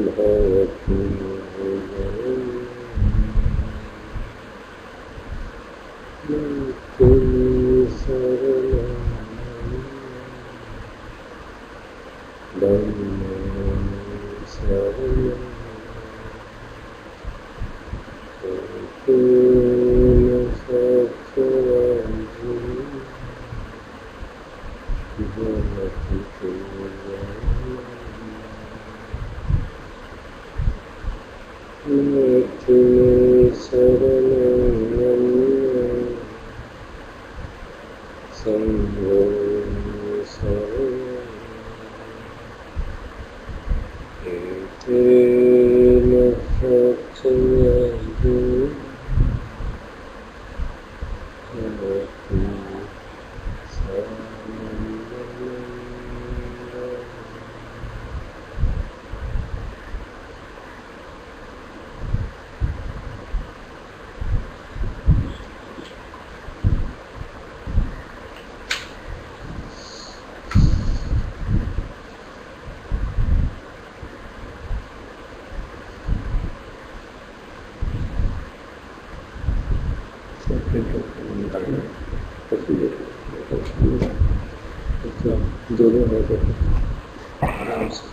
भवति तुम शरणं धम्मं शरणं तेन सत्यवान् जगति तुम्हें शरणं संभो शरणं तेन सत्यवान् जगति दोनों है तो आराम से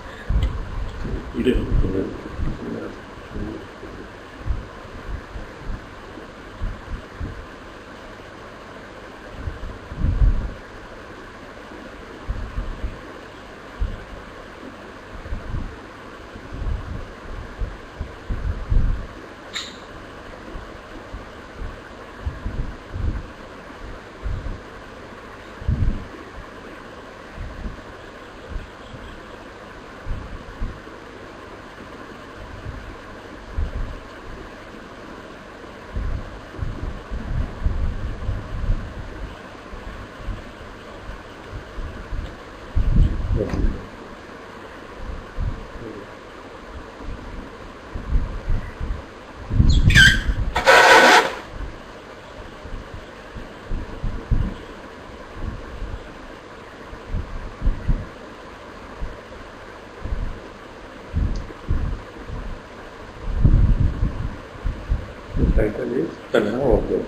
टाइटल इज तन्हा हो गया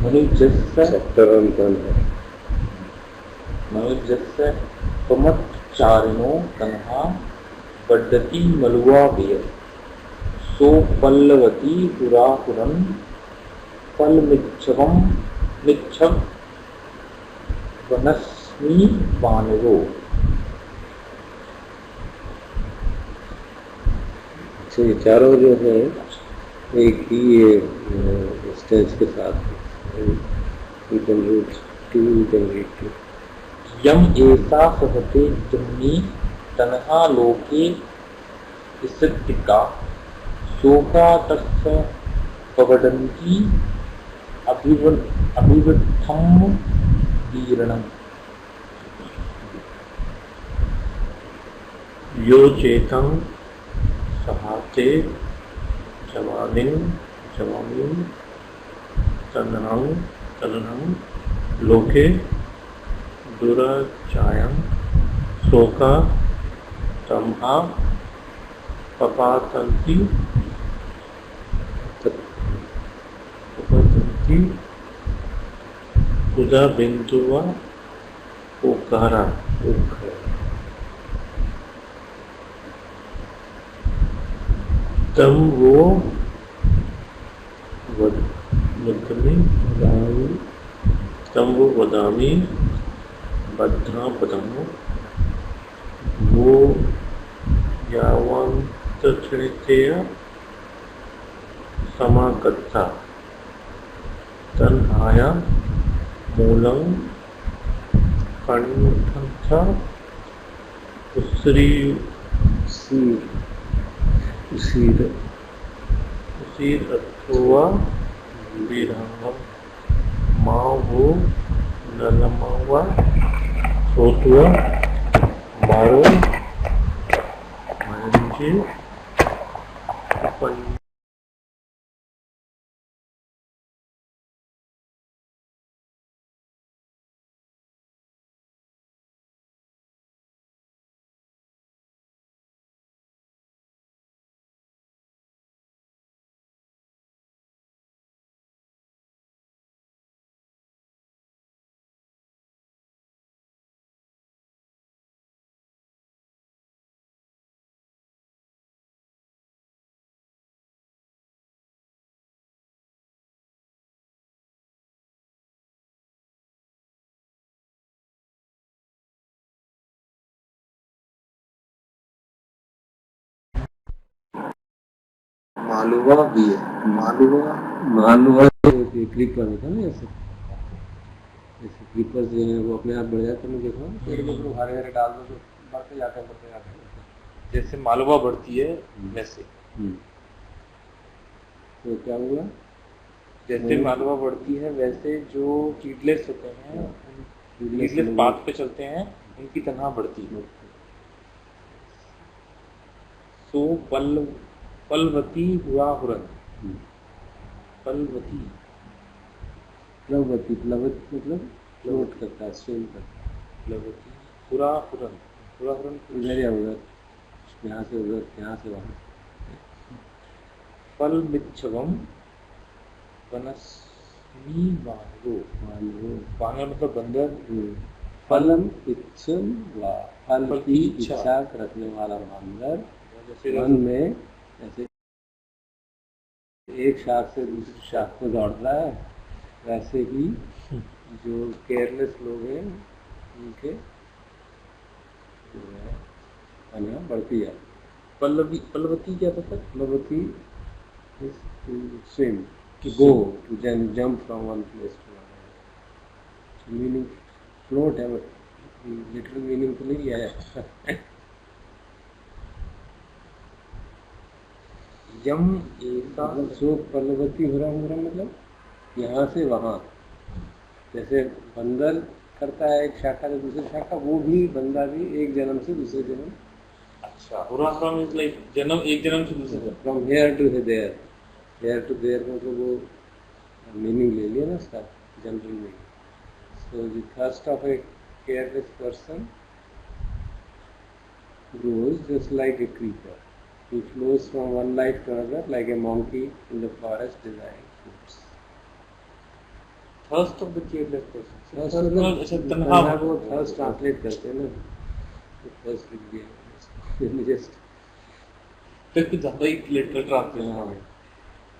मनुजस्य सप्तरंतन है मनुजस्य पमच्चारिणो तन्हा वर्धति मलुआ बेय सो पल्लवती पुरापुरन फलमिच्छवम मिच्छव वनस्मि वानरो। अच्छा ये चारों जो है एक ही स्टेज के साथ you can read two, you can read two. यम एसा सहते जन्मी तन्हा लोके स्थितिका शोका तस्य पवडन्ति अभिवृद्धम दीर्णम्। यो चेतं सहाते जवानिं तन्हं लोके दुराचायं शोका तमहा पपातन्ति उदा बिंदुवा ओकारा तम वो वदामि बद्धा पदमो वो यावन्तचरितेय समागता तन्हाया मूलं कंठस्थ उसीर अथवा विरंगम माँ वो नलमवा सोतुआ मारो मंजे मालवा भी है। मालवा क्रीपर में था ना, जैसे क्रीपर जो है वो अपने आप बढ़ जाते हैं, देखो पेड़ के ऊपर हरे हरे डाल दो तो बढ़ते जाते हैं। जैसे मालवा बढ़ती है वैसे। तो क्या हुआ, जैसे मालवा बढ़ती है वैसे जो सीडलेस होते हैं, सीडलेस पाथ पे चलते हैं, उनकी तनहा बढ़ती है। सो पलवती हुआ हुरन। पलवती प्लवती, प्लवत मतलब फ्लोट करता है, स्विम करता है। प्लवती हुरा हुरन। हुरा हुरन इधर या उधर, यहाँ से उधर, यहाँ से वहाँ। फल मिच्छवम वनस्मी वानरो। वानर मतलब बंदर। फलम इच्छम वा, फल की इच्छा रखने वाला बंदर वन में जैसे एक शाख से दूसरी शाख को दौड़ रहा है, वैसे ही जो केयरलेस लोग हैं उनके जो है तनहा बढ़ती है। पलवती क्या था sir? प्लवती is to swim, to go, to jump from one place to another. So meaning float है, literal meaning तो नहीं है। यम एका सो पलवती हुरा मतलब यहाँ से वहाँ, जैसे बंदर करता है एक शाखा से दूसरी शाखा, वो भी बंदा भी एक जन्म से दूसरे जन्म। अच्छा, हुरा फ्रॉम इज लाइक जन्म, एक जन्म से दूसरे जन्म। From here to there, here to there मतलब वो मीनिंग ले लिया ना उसका general meaning. So the thirst of a careless person grows just like a creeper. He flows from one life to another like a monkey in the forest desiring fruits. Thirst of the careless person. अच्छा, तन्हा को thirst translate करते हैं ना, thirst लिख दिया just फिर कुछ ज्यादा ही लिटरल ट्रांसलेशन।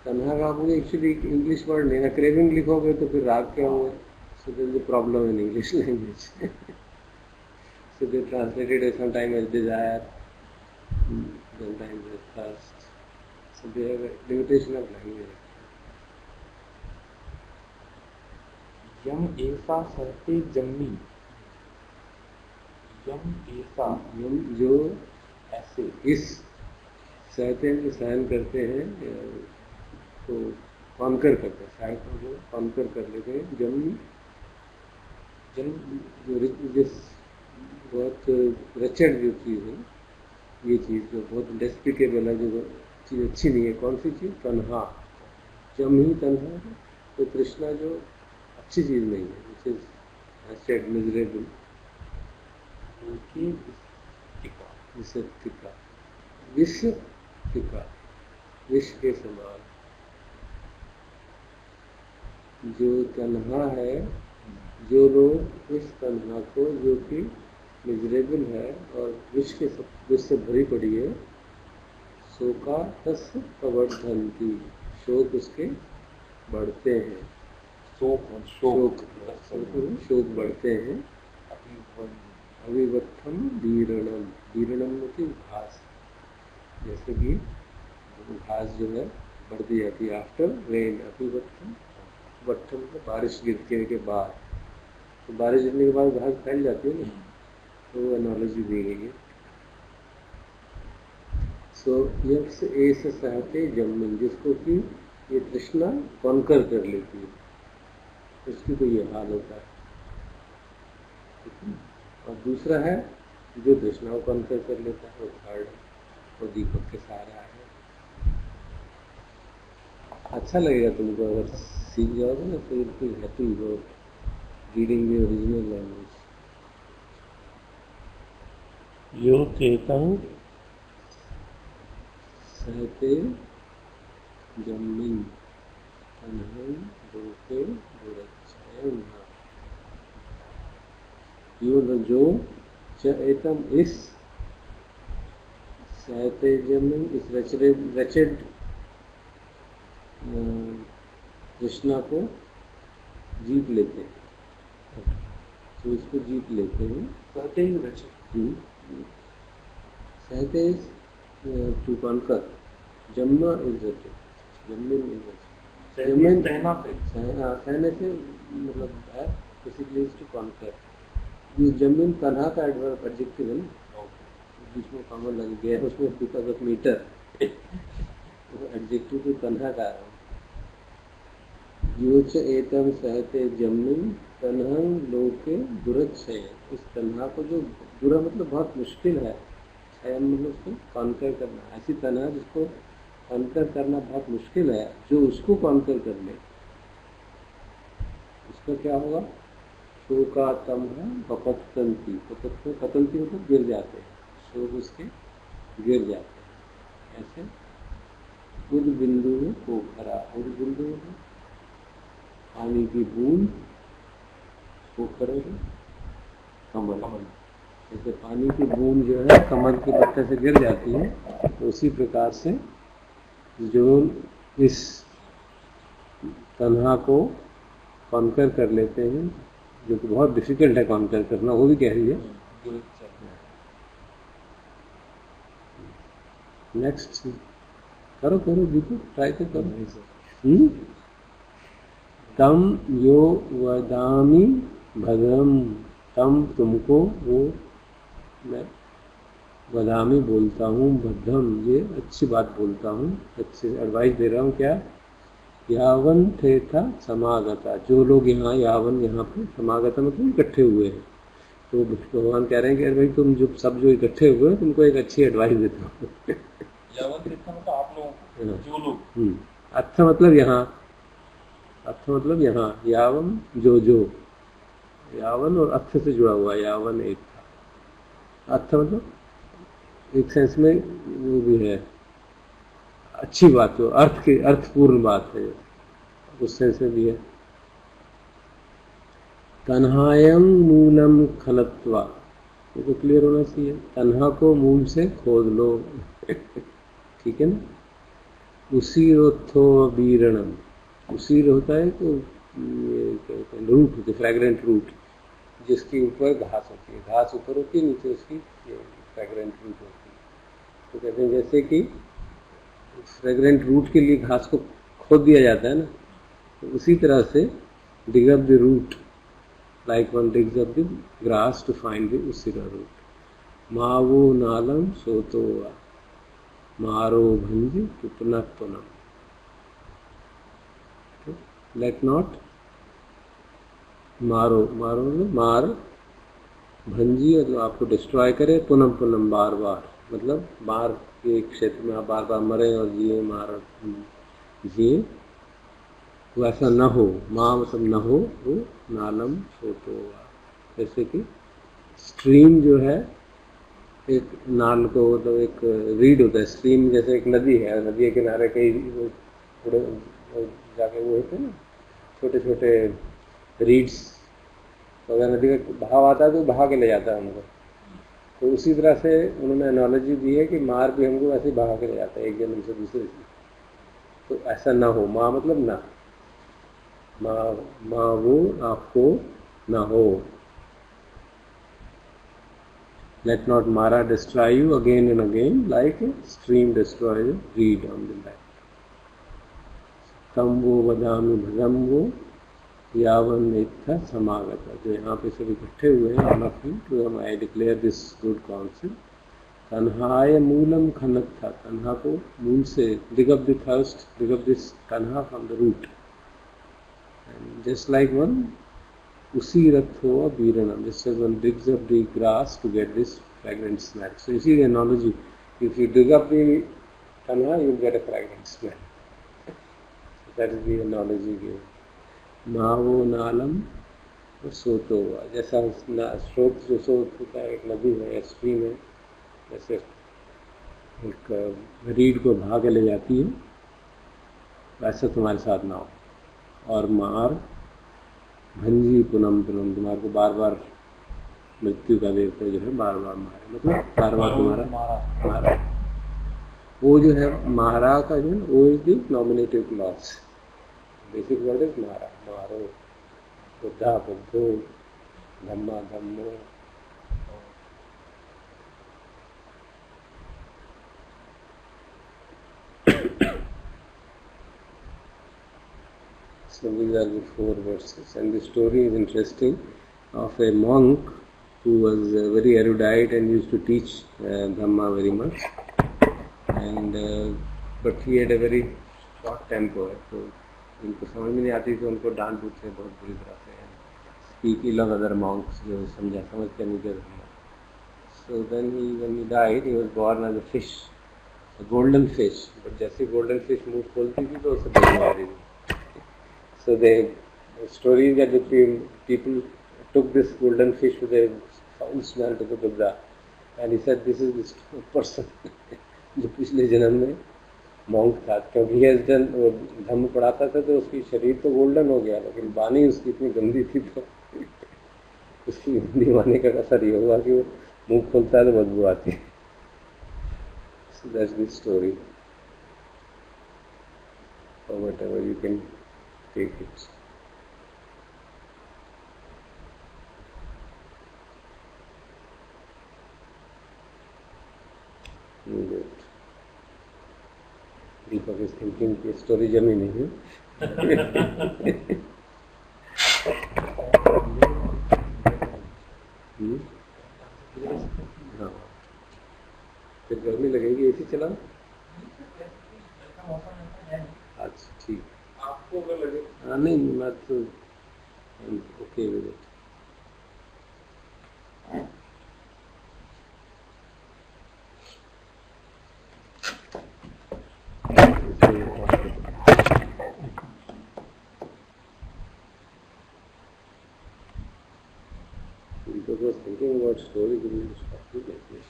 तन्हा का आपको एक्चुअली इंग्लिश वर्ड नहीं ना, क्रेविंग लिखोगे तो फिर राग क्या हुआ, so there is a problem in English language. So they translated it sometimes as desire, sometimes as thirst. So they have a limitation of language. यम ऐसा सहते जम्मी। यम ऐसा, यम जो ऐसे, इस सहते जो सहन करते हैं तो कॉन्कर करते हैं, शायद को जो कॉन्कर कर लेते हैं। जम्मी जो जिस बहुत रचड जो चीज़ है, ये चीज़ जो बहुत डेस्पिकेबल है, जो चीज़ अच्छी नहीं है, कौन सी चीज़? तन्हा। जम ही तन्हा है, तो तृष्णा जो अच्छी चीज़ नहीं है, विच इज एसेड मिजरेबल, विश्व टिका, विष के समान। जो तन्हा है, जो लोग इस तन्हा को जो कि मिजरेबल है और विष से भरी पड़ी है, शोका तस प्रवर्धन्ति, शोक उसके बढ़ते हैं। शोक बढ़ते हैं। अविवत्थम दीरणम, दीरणम मतलब घास, जैसे कि घास जो है बढ़ती जाती है आफ्टर रेन। अविवत्थम, वत्थम को बारिश गिरने के बाद, तो बारिश गिरने के बाद घास फैल जाती है ना, तो वो एनालॉजी दी गई है। सो यक्ष ऐसे सहते जम्मन, जिसको कि ये तृष्णा कॉन्कर कर लेती है, उसकी तो ये हाल होता है। और दूसरा है जो तृष्णा को कॉन्कर कर लेता है, वो थर्ड है, वो दीपक के सहारा है। अच्छा लगेगा तुमको अगर सीख जाओगे ना, तो बिल्कुल हैप्पी हो रीडिंग द ओरिजिनल लैंग्वेज। यो चेतन सहते जम्मिन तन्हम रूपे दुरच्छायम। यो जो चेतन इस सहते जम्मिन, इस रचड तृष्णा को जीत लेते हैं, तो इसको जीत लेते हैं। सहते ही रचड, सहते टू कॉन्कर, जम्मा इज्जत, जमीन इज्जत, सहने से सहने से मतलब है बेसिकली टू कॉन्कर। ये जमीन तन्हा का एडवर्ब एडजेक्टिव है ना, बीच में कॉमन लग गया है उसमें बिकॉज ऑफ मीटर एडजेक्टिव तो तन्हा का है। योच एतम सहते जमीन तन्हं लोके दुरच्छय, इस तन्हा को जो दुरा मतलब बहुत मुश्किल है, छयन मतलब उसको कॉन्कर करना, ऐसी तन्हा जिसको कॉन्कर करना बहुत मुश्किल है, जो उसको कॉन्कर कर ले उसका क्या होगा? शोकातम पपतंती, पतंती मतलब गिर जाते हैं, शोक उसके गिर जाते हैं। ऐसे उद बिंदु में पोखरा, उद बिंदु में पानी की बूंद, पोखरे कमल, जैसे पानी की बूंद जो है कमल के पत्ते से गिर जाती है, तो उसी प्रकार से जो इस तन्हा को कॉन्कर कर लेते हैं, जो कि बहुत डिफिकल्ट है कॉन्कर करना, वो भी कह रही है। नेक्स्ट करो करो दीपू, ट्राई तो करो। तम यो वदामि भद्रम, तम तुमको, वो मैं वदामि बोलता हूँ, भद्रम ये अच्छी बात बोलता हूँ, अच्छी एडवाइस दे रहा हूँ। क्या? यावन थे था समागता, जो लोग यहाँ यावन यहाँ पे समागता मतलब इकट्ठे हुए हैं, तो भगवान कह रहे हैं कि अरे भाई तुम जो सब जो इकट्ठे हुए तुमको एक अच्छी एडवाइस देता हूँ। यावन थे था मतलब आप लोग, जो लोग, अर्थ मतलब यहाँ, अर्थ मतलब यहाँ, यावन जो, यावन और अर्थ से जुड़ा हुआ, यावन एक था, अर्थ मतलब एक सेंस में वो भी है अच्छी बात, हो अर्थ की अर्थपूर्ण बात है, उस सेंस में भी है। तन्हायं मूलम खलत्वा, ये तो क्लियर होना चाहिए, तन्हा को मूल से खोद लो। ठीक है ना? उसी रोथो बीरणम, उसी होता है तो ये रूट होती है, फ्रेगरेंट रूट, जिसके ऊपर घास होती है, घास ऊपर होती है, नीचे उसकी फ्रेगरेंट रूट होती है। तो कहते हैं जैसे कि फ्रेगरेंट रूट के लिए घास को खोद दिया जाता है ना, तो उसी तरह से dig up the root, like one digs up the grass to find the usira root. मावो नालम सोतो मारो भंजी पुनः, लेट नॉट मारो, मारो मतलब मार, भंजी मतलब आपको डिस्ट्रॉय करे, पुनः बार बार मतलब बार के क्षेत्र में आप बार बार मरे और जिए, मार जिए, वैसा न हो। माँ मतलब न हो, वो नालम सोतो, जैसे कि स्ट्रीम जो है, एक नाल को मतलब एक रीड होता है, स्ट्रीम जैसे एक नदी है, नदी के किनारे कई थोड़े जाके वो होते हैं ना छोटे छोटे रीड्स, तो अगर नदी का बहाव आता है तो बहा के ले जाता है हमको, तो उसी तरह से उन्होंने एनालॉजी दी है कि मार भी हमको ऐसे बहा के ले जाता है एक जन्म से दूसरे से, तो ऐसा ना हो। माँ मतलब ना, माँ वो आपको ना हो। Let not Mara destroy you again and again like a stream destroys a reed on the bank. तम वो वदामी भगम वो यावन नेत्था समागता, जो यहाँ पे सब इकट्ठे हुए हैं all of you, to whom I declare this good council. तन्हाय मूलम खनक था, तन्हा को मूल से, dig up the thirst, dig up this tanha from the root, and just like one usi ratho biranam, just as one digs up the grass to get this fragrant smell. So you see the analogy, if you dig up the tanha you will get a fragrant smell. So that is the analogy given. मावो नालम सोतो हुआ, जैसा स्रोत जो स्रोत होता है, एक नदी है, स्ट्रीम है, जैसे एक रीड को भाग ले जाती है, वैसा तुम्हारे साथ ना हो। और मार भंजी पुनम, तुम्हारे को बार बार मृत्यु का देवता जो है बार बार मारे, मतलब बार बार तुम्हारा मारा। वो जो है मारा का जो है वो is the nominative clause, basic word is मारा, मारो, बुद्धा बुद्धो, धम्मा धम्मो। So these are the 4 verses, and the story is interesting of a monk who was very erudite and used to teach Dhamma very much, and but he had a very short temper. So उनको समझ में नहीं आती थी, उनको डांट डूटते बहुत बुरी तरह से, speak ill of other monks जो समझ के नहीं कर रहा. So then when he died, he was born as a fish, a golden fish. But जैसे golden fish मुंह खोलती थी तो उसे बदबू आ रही थी. So the story is that the people took this golden fish with a foul smell to the Buddha, and he said, "This is this person जो पिछले जन्म में मॉन्क था, क्योंकि he has done धम्म पढ़ाता था तो उसकी शरीर तो गोल्डन हो गया, लेकिन वाणी उसकी इतनी गंदी थी तो उसकी गंदी वाणी का असर ये हुआ कि वो मुंह खोलता है तो बदबू आती है." So that's the story, or whatever you can take it. Good. Deepak is thinking कि story जमी नहीं है. हाँ, फिर गर्मी लगेगी, एसी चला. अच्छा ठीक. आपको अगर लगे? हाँ नहीं, मैं तो okay with it. Deepak was thinking about story, but he stopped it like this.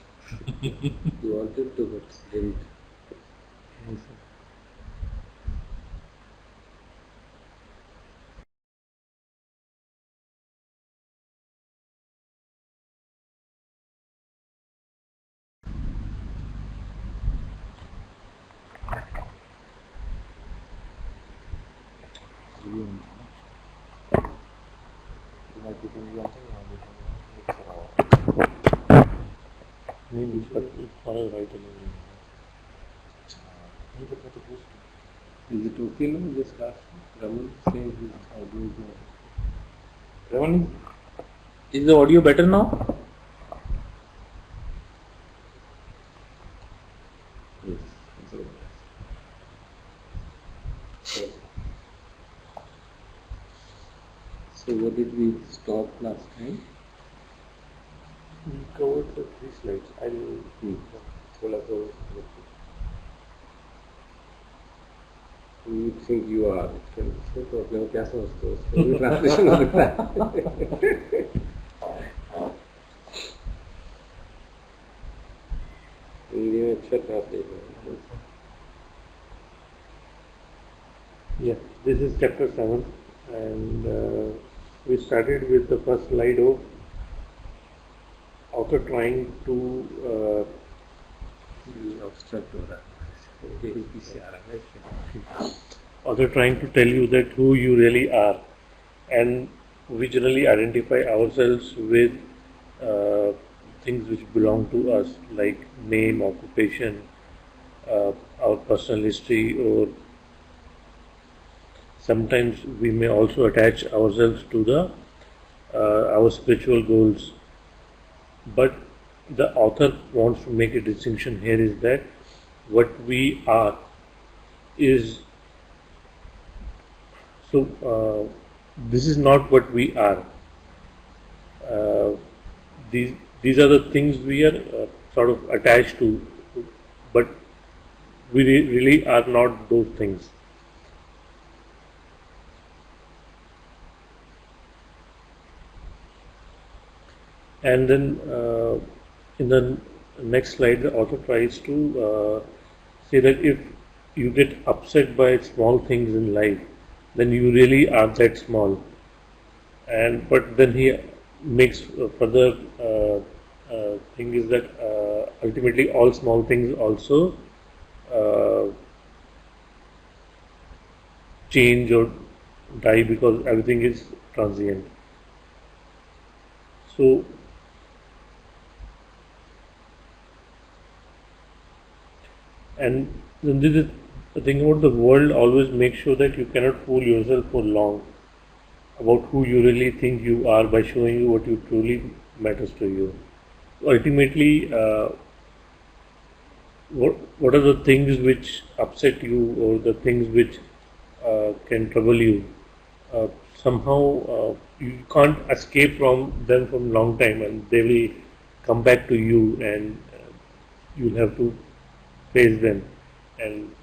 He wanted to, but didn't. नहीं follow right Is it okay now? Just ask Raman, say his audio is not. Raman, is the audio better now? Yes. It's okay. So what did we stop last time? We covered the 3 slides. I'll थोड़ा तो you think you are तो अपने को क्या समझते हो? उसका भी ट्रांसलेशन हो सकता है. हिंदी में अच्छा ट्रांसलेशन है. Yeah, this is chapter 7, and we started with the first slide of author trying to obstruct हो रहा है, यही पीछे आ रहा है. author trying to tell you that who you really are, and we generally identify ourselves with things which belong to us, like name, occupation, our personal history, or sometimes we may also attach ourselves to the our spiritual goals. But the author wants to make a distinction here is that what we are is so this is not what we are. These are the things we are sort of attached to, but we really are not those things. And then in the next slide, the author tries to say that if you get upset by small things in life, then you really are that small. And but then he makes further thing is that ultimately all small things also change or die because everything is transient. So and then the thing about the world, always make sure that you cannot fool yourself for long about who you really think you are by showing you what you truly matters to you. Ultimately, what are the things which upset you or the things which can trouble you? Uh, Somehow you can't escape from them from long time, and they will come back to you, and you'll have to face them, and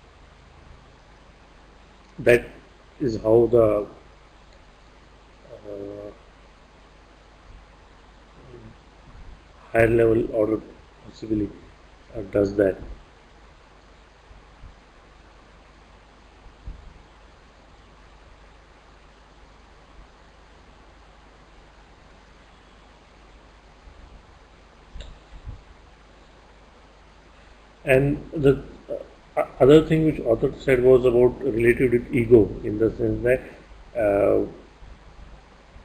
that is how the higher level order possibly does that. And the other thing which author said was about related with ego, in the sense that uh,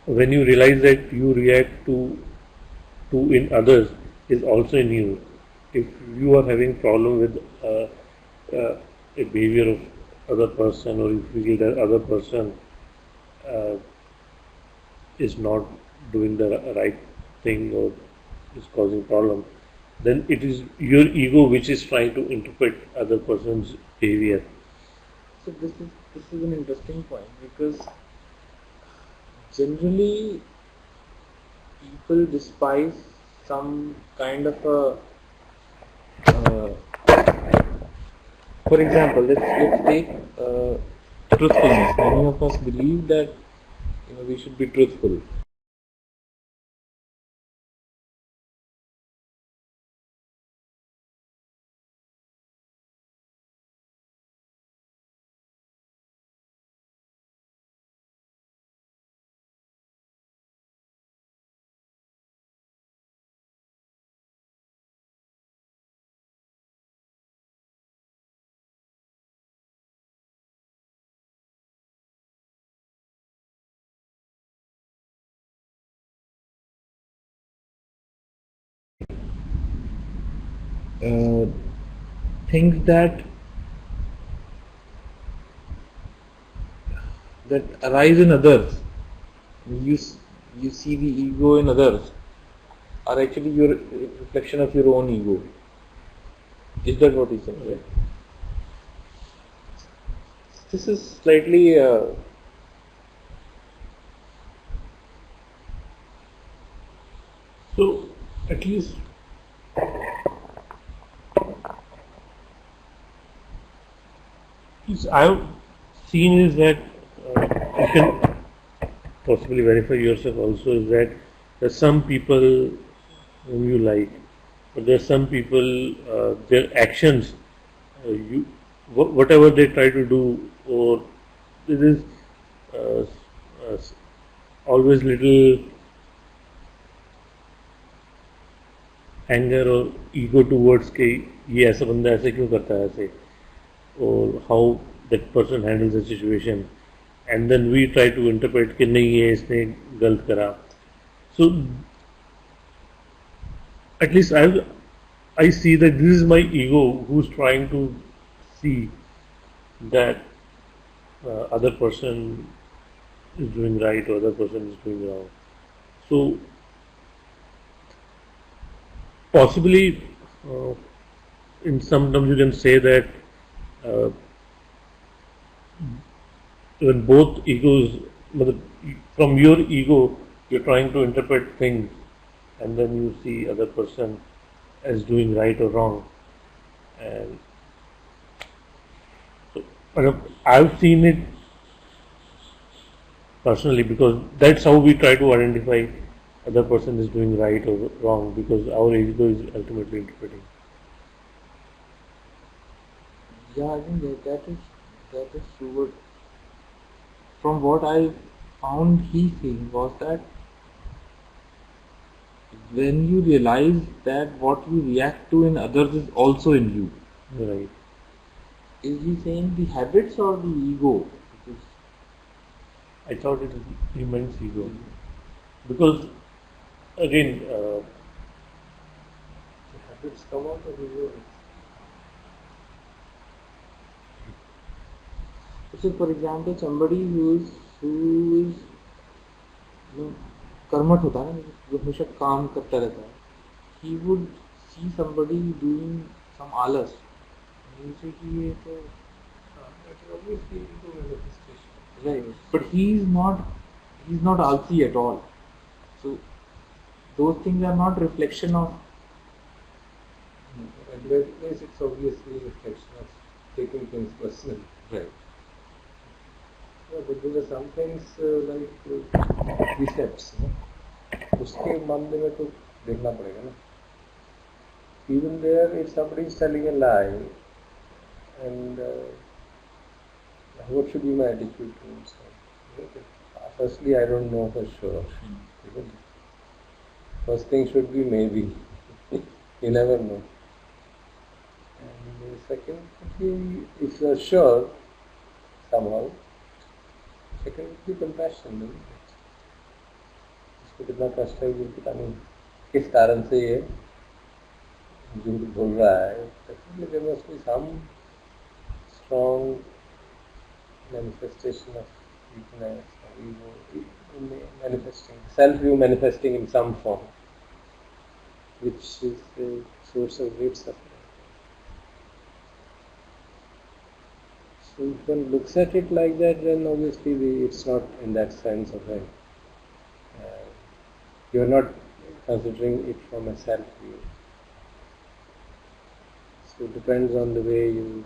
when you realize that you react to in others is also in you. If you are having problem with a behavior of other person, or you feel that other person uh, is not doing the right thing or is causing problem, then it is your ego which is trying to interpret other person's behavior. So this is an interesting point, because generally people despise some kind of a for example, let's take truthfulness. Many of us believe that we should be truthful. Things that arise in others, you you see the ego in others, are actually your reflection of your own ego. Is that what he's saying? Right? This is slightly So at least I've seen is that you can possibly verify yourself also, is that there's some people whom you like, but there's some people their actions, whatever they try to do, or there is uh, uh, always little anger or ego towards के ये ऐसा बंदा ऐसे क्यों करता है ऐसे, or how that person handles the situation, and then we try to interpret कि नहीं ये इसने गलत करा. So at least I see that this is my ego who's trying to see that other person is doing right or other person is doing wrong. So possibly in some terms you can say that uh, when both egos, from your ego you're trying to interpret things, and then you see other person as doing right or wrong, and so I've seen it personally, because that's how we try to identify other person is doing right or wrong, because our ego is ultimately interpreting. yeah, I think that is true. But from what I found, he saying was that when you realize that what you react to in others is also in you. Right. Is he saying the habits or the ego? Because I thought it meant ego, because again habits come out of ego. So, for example, somebody who is कर्मठ होता है ना, जो हमेशा काम करता रहता है, he would see somebody doing some आलस, he would say कि ये तो that is obviously ego manifestation. right, but he's not आलसी at all. So those things are not reflection of. At that place, it's obviously a reflection of taking things personally. Right. Yeah, but there are some things like precepts. उसके मामले में तो देखना पड़ेगा ना. Even there, if somebody is telling a lie, and what should be my attitude towards him? Firstly, I don't know for sure. First thing should be maybe. You never know. And second, if you are sure somehow, second would be compassion. इसको कितना कष्ट है ये पता नहीं किस कारण से ये झूठ बोल रहा है. Definitely there must be some strong manifestation of weakness or ego manifesting, self-view manifesting in some form, which is the source of great suffering. So if one looks at it like that, then obviously it's not in that sense of a you are not considering it from a self-view. So it depends on the way you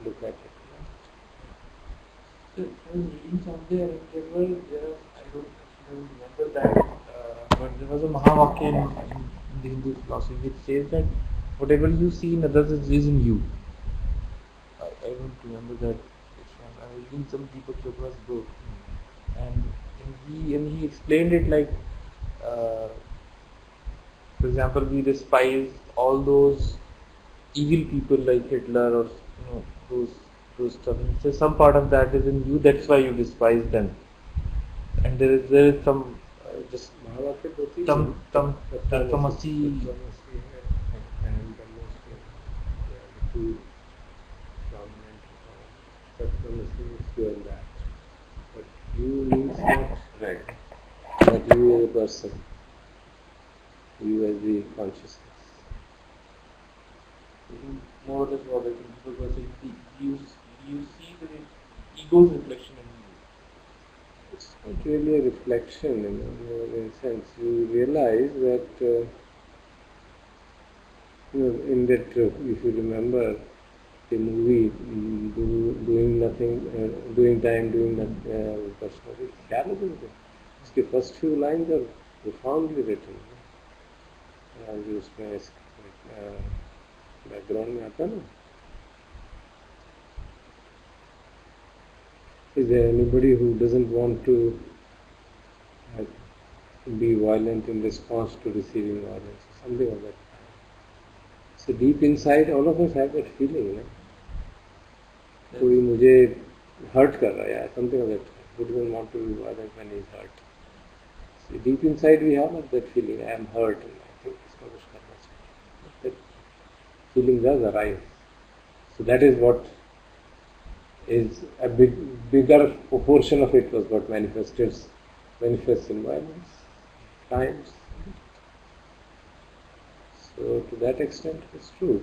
look at it. So I was reading somewhere, I don't remember that, but there was a Mahavakya in the Hindu philosophy which says that whatever you see in others is in you. I don't remember that. I was reading some Deepak Chopra's book, and he explained it like, for example, we despise all those evil people like Hitler or those stuff. And so some part of that is in you. That's why you despise them. And there is some just tamasi. And the two dominant tamasi is pure that. But you means not right. But you as a person, you as the consciousness. More or less what I think, because you see the ego's reflection in you. It's not really a reflection, in a sense. You realize that, in that, if you remember the movie, doing nothing, doing time, doing nothing, personally, क्या लगे मुझे? उसके first few lines are profoundly written. जो उसमें background में आता ना. Is there anybody who doesn't want to be violent in response to receiving violence? Something like that. So deep inside, all of us have that feeling. कोई मुझे hurt कर रहा है, something like that. Who doesn't want to be violent when he is hurt? So deep inside we have that feeling. I am hurt, and I think इसको कुछ करना चाहिए. That feeling does arise. So that is what is a bigger proportion of it was what manifests in violence, crimes. So to that extent it's true.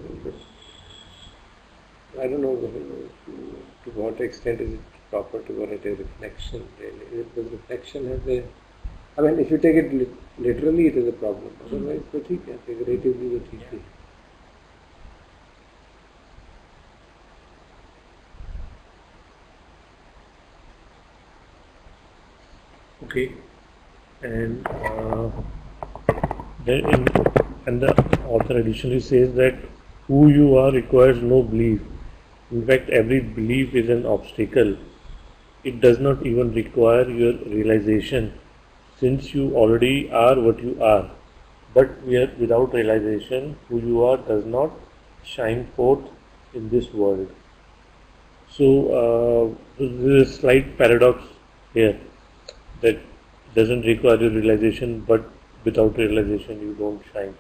I don't know to what extent is it proper to call it a reflection really. Because reflection has a, I mean if you take it literally it is a problem. Otherwise तो ठीक है, figuratively तो ठीक है. Okay, and and the author additionally says that who you are requires no belief. In fact, every belief is an obstacle. It does not even require your realization, since you already are what you are. But without realization, who you are does not shine forth in this world. So there is a slight paradox here, that doesn't require your realization, but without realization you don't shine.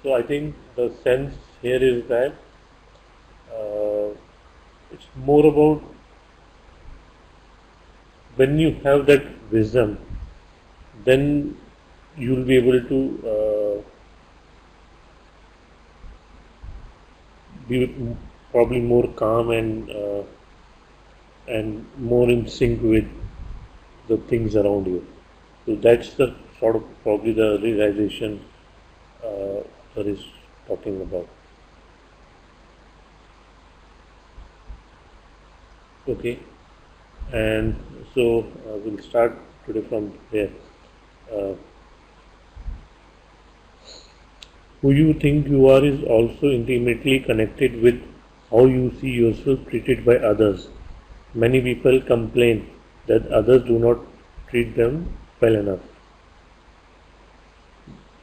So I think the sense here is that it's more about when you have that wisdom, then you will be able to be probably more calm and more in sync with the things around you. So that's the sort of probably the realization that is talking about. Okay, and so we'll start today from there. Uh, who you think you are is also intimately connected with how you see yourself treated by others. Many people complain that others do not treat them well enough.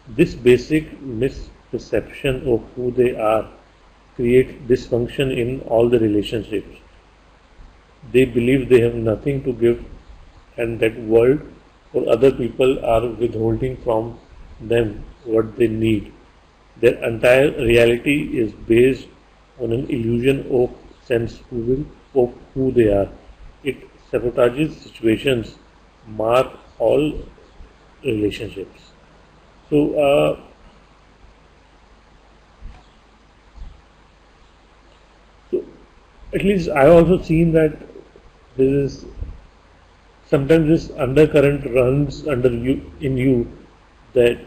This basic misperception of who they are creates dysfunction in all the relationships. They believe they have nothing to give and that world or other people are withholding from them what they need. Their entire reality is based on an illusion of sense of who they are. It sabotages situations, mark all relationships. So, so at least I also seen that there is sometimes this undercurrent runs under you in you that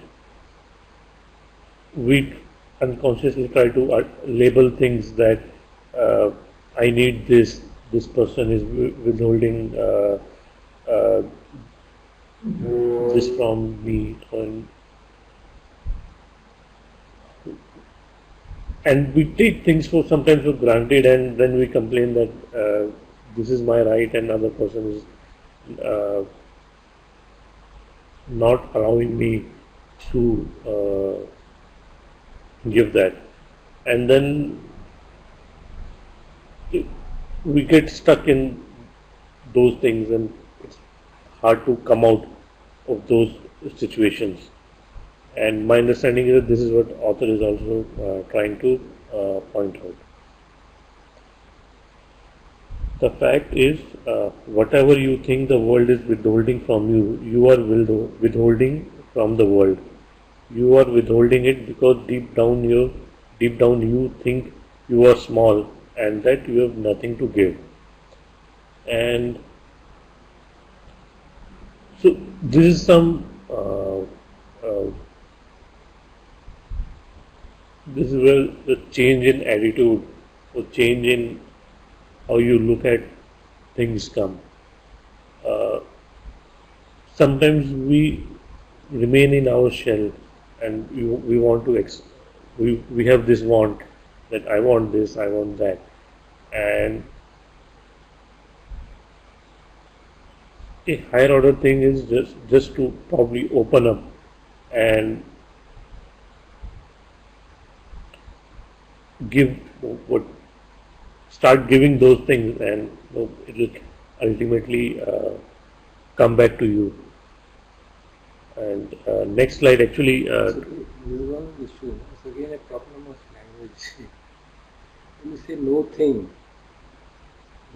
we unconsciously try to label things that I need this. This person is withholding this from me, and we take things for sometimes for granted, and then we complain that this is my right, and other person is not allowing me to give that, and then we get stuck in those things, and it's hard to come out of those situations. And my understanding is that this is what author is also trying to point out. The fact is, whatever you think the world is withholding from you, you are withholding from the world. You are withholding it because deep down you think you are small and that you have nothing to give. And so this is some this is where the change in attitude or change in how you look at things come. Sometimes we remain in our shell and we want to we have this want that I want this, I want that, and a higher order thing is just to probably open up and give what start giving those things, and it will ultimately come back to you. And next slide actually. This is one issue. It's again a problem of language. When you say no thing,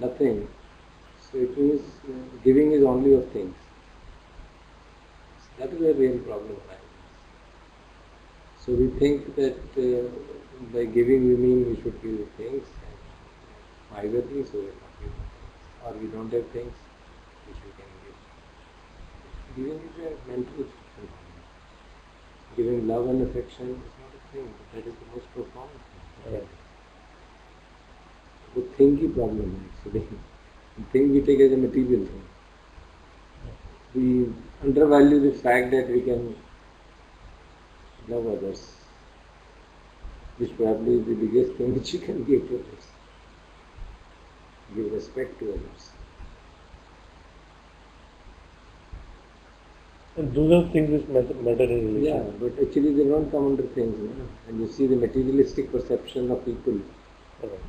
nothing, so it means giving is only of things. That is a real problem. So we think that by giving we mean we should give things, and either things or we not give things, or we don't have things which we can give. Giving is a mental thing. Giving love and affection is not a thing, but that is the most profound thing. Right. The thingy problem actually. The thing we take as a material thing. We undervalue the fact that we can love others, which probably is the biggest thing which you can give to others. Give respect to others. And those are things which matter in relation. Yeah, but actually they don't come under things. No? And you see the materialistic perception of people.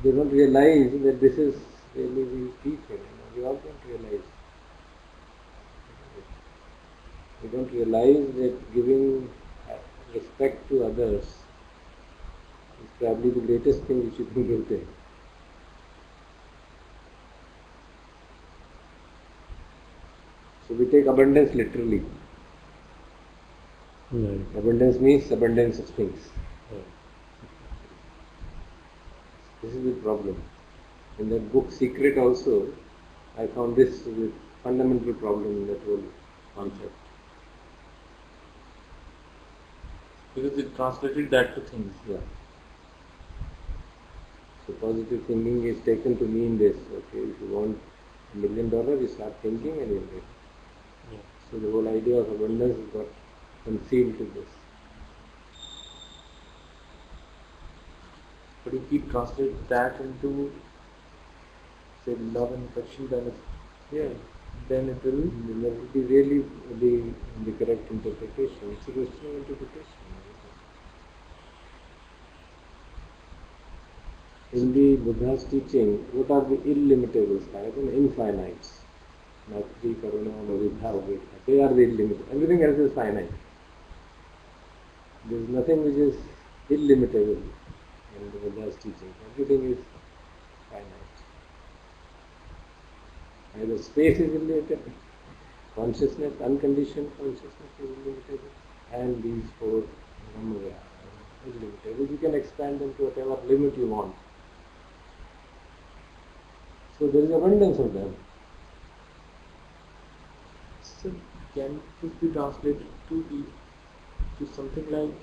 They don't realize that this is really the key thing. We all don't realize. We don't realize that giving respect to others is probably the greatest thing which you can give them. So we take abundance literally. Right. Abundance means abundance of things. Right. This is the problem. In that book Secret also, I found this the fundamental problem in that whole concept. Because it translated that to things. Yeah. So positive thinking is taken to mean this. Okay, if you want $1 million, you start thinking and you'll get it. Yeah. So the whole idea of abundance got concealed to this. But if you translate that into, say, love and affection, Yeah. then it will. That would be really the correct interpretation. It's a question of interpretation. In the Buddha's teaching, what are the illimitables? Infinites. Maitri, Karuna, Movidha, Upekkha. They are the illimitable. Everything else is finite. There is nothing which is illimitable in the Buddha's teaching. Everything is finite. Either space is illimitable, consciousness, unconditioned consciousness is illimitable, and these four phenomena are illimitable. You can expand them to whatever limit you want. So there is abundance of them. So can this be translated to something like,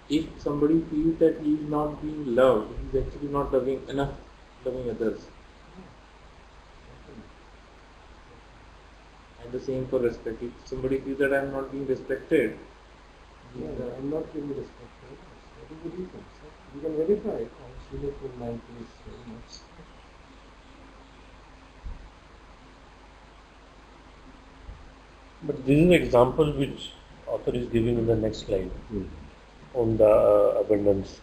if somebody feels that he is not being loved, he is actually not loving others. And the same for respect. If somebody feels that I am not being respected, I'm not being respected. What is the reason? You can verify it. I see it in my case very much. But this is an example which author is giving in the next slide on the abundance.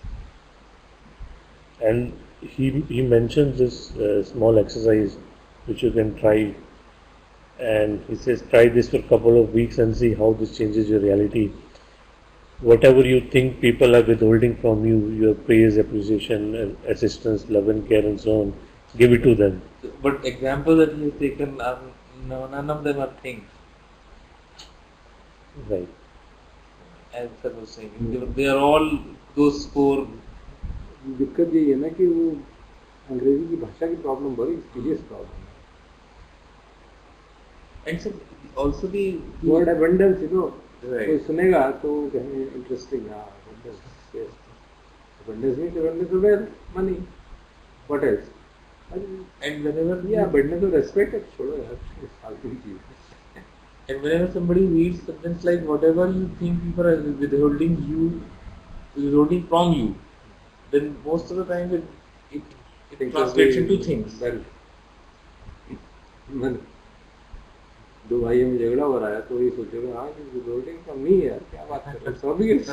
And he mentions this small exercise which you can try. And he says, try this for a couple of weeks and see how this changes your reality. Whatever you think people are withholding from you, your praise, appreciation, assistance, love and care and so on, give it to them. but examples that he has taken are none of them are things. Right. As sir was saying, they are all those four. दिक्कत ये है ना कि वो अंग्रेजी की भाषा की प्रॉब्लम बड़ी सीरियस प्रॉब्लम है. And so also the word abundance, Right. कोई सुनेगा तो कहेंगे इंटरेस्टिंग. हाँ, abundance, yes. Abundance means abundance of wealth, money. What else? and whenever Yeah, abundance of respect. छोड़ो यार, फालतू की चीज. And whenever somebody reads something like whatever you think people are withholding from you, then most of the time it translates into things. Well, दो भाइयों में झगड़ा हो रहा है तो ये सोचेगा हाँ withholding from me यार, क्या बात कर रहे हो? It's obvious.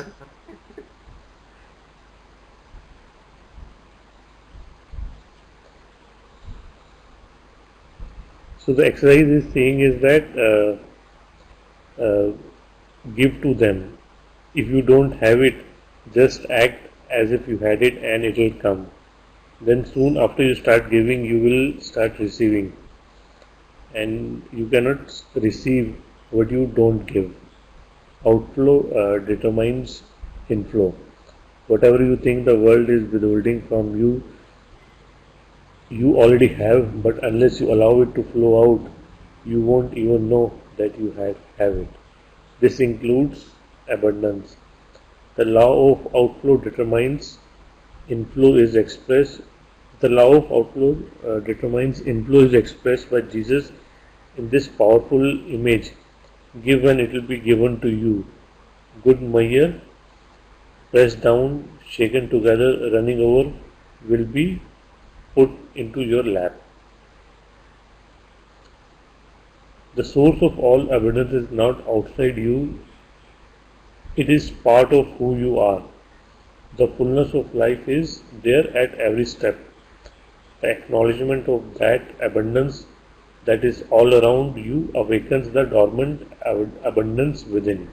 So the exercise is saying is that give to them. If you don't have it, just act as if you had it and it will come. Then soon after you start giving, you will start receiving. And you cannot receive what you don't give. Outflow determines inflow. Whatever you think the world is withholding from you, you already have, but unless you allow it to flow out, you won't even know that you have it. This includes abundance. The law of outflow determines inflow is expressed. The law of outflow determines inflow is expressed by Jesus in this powerful image. Give and it will be given to you. Good measure, pressed down, shaken together, running over, will be put into your lap. The source of all abundance is not outside you, it is part of who you are. The fullness of life is there at every step. The acknowledgement of that abundance that is all around you awakens the dormant abundance within.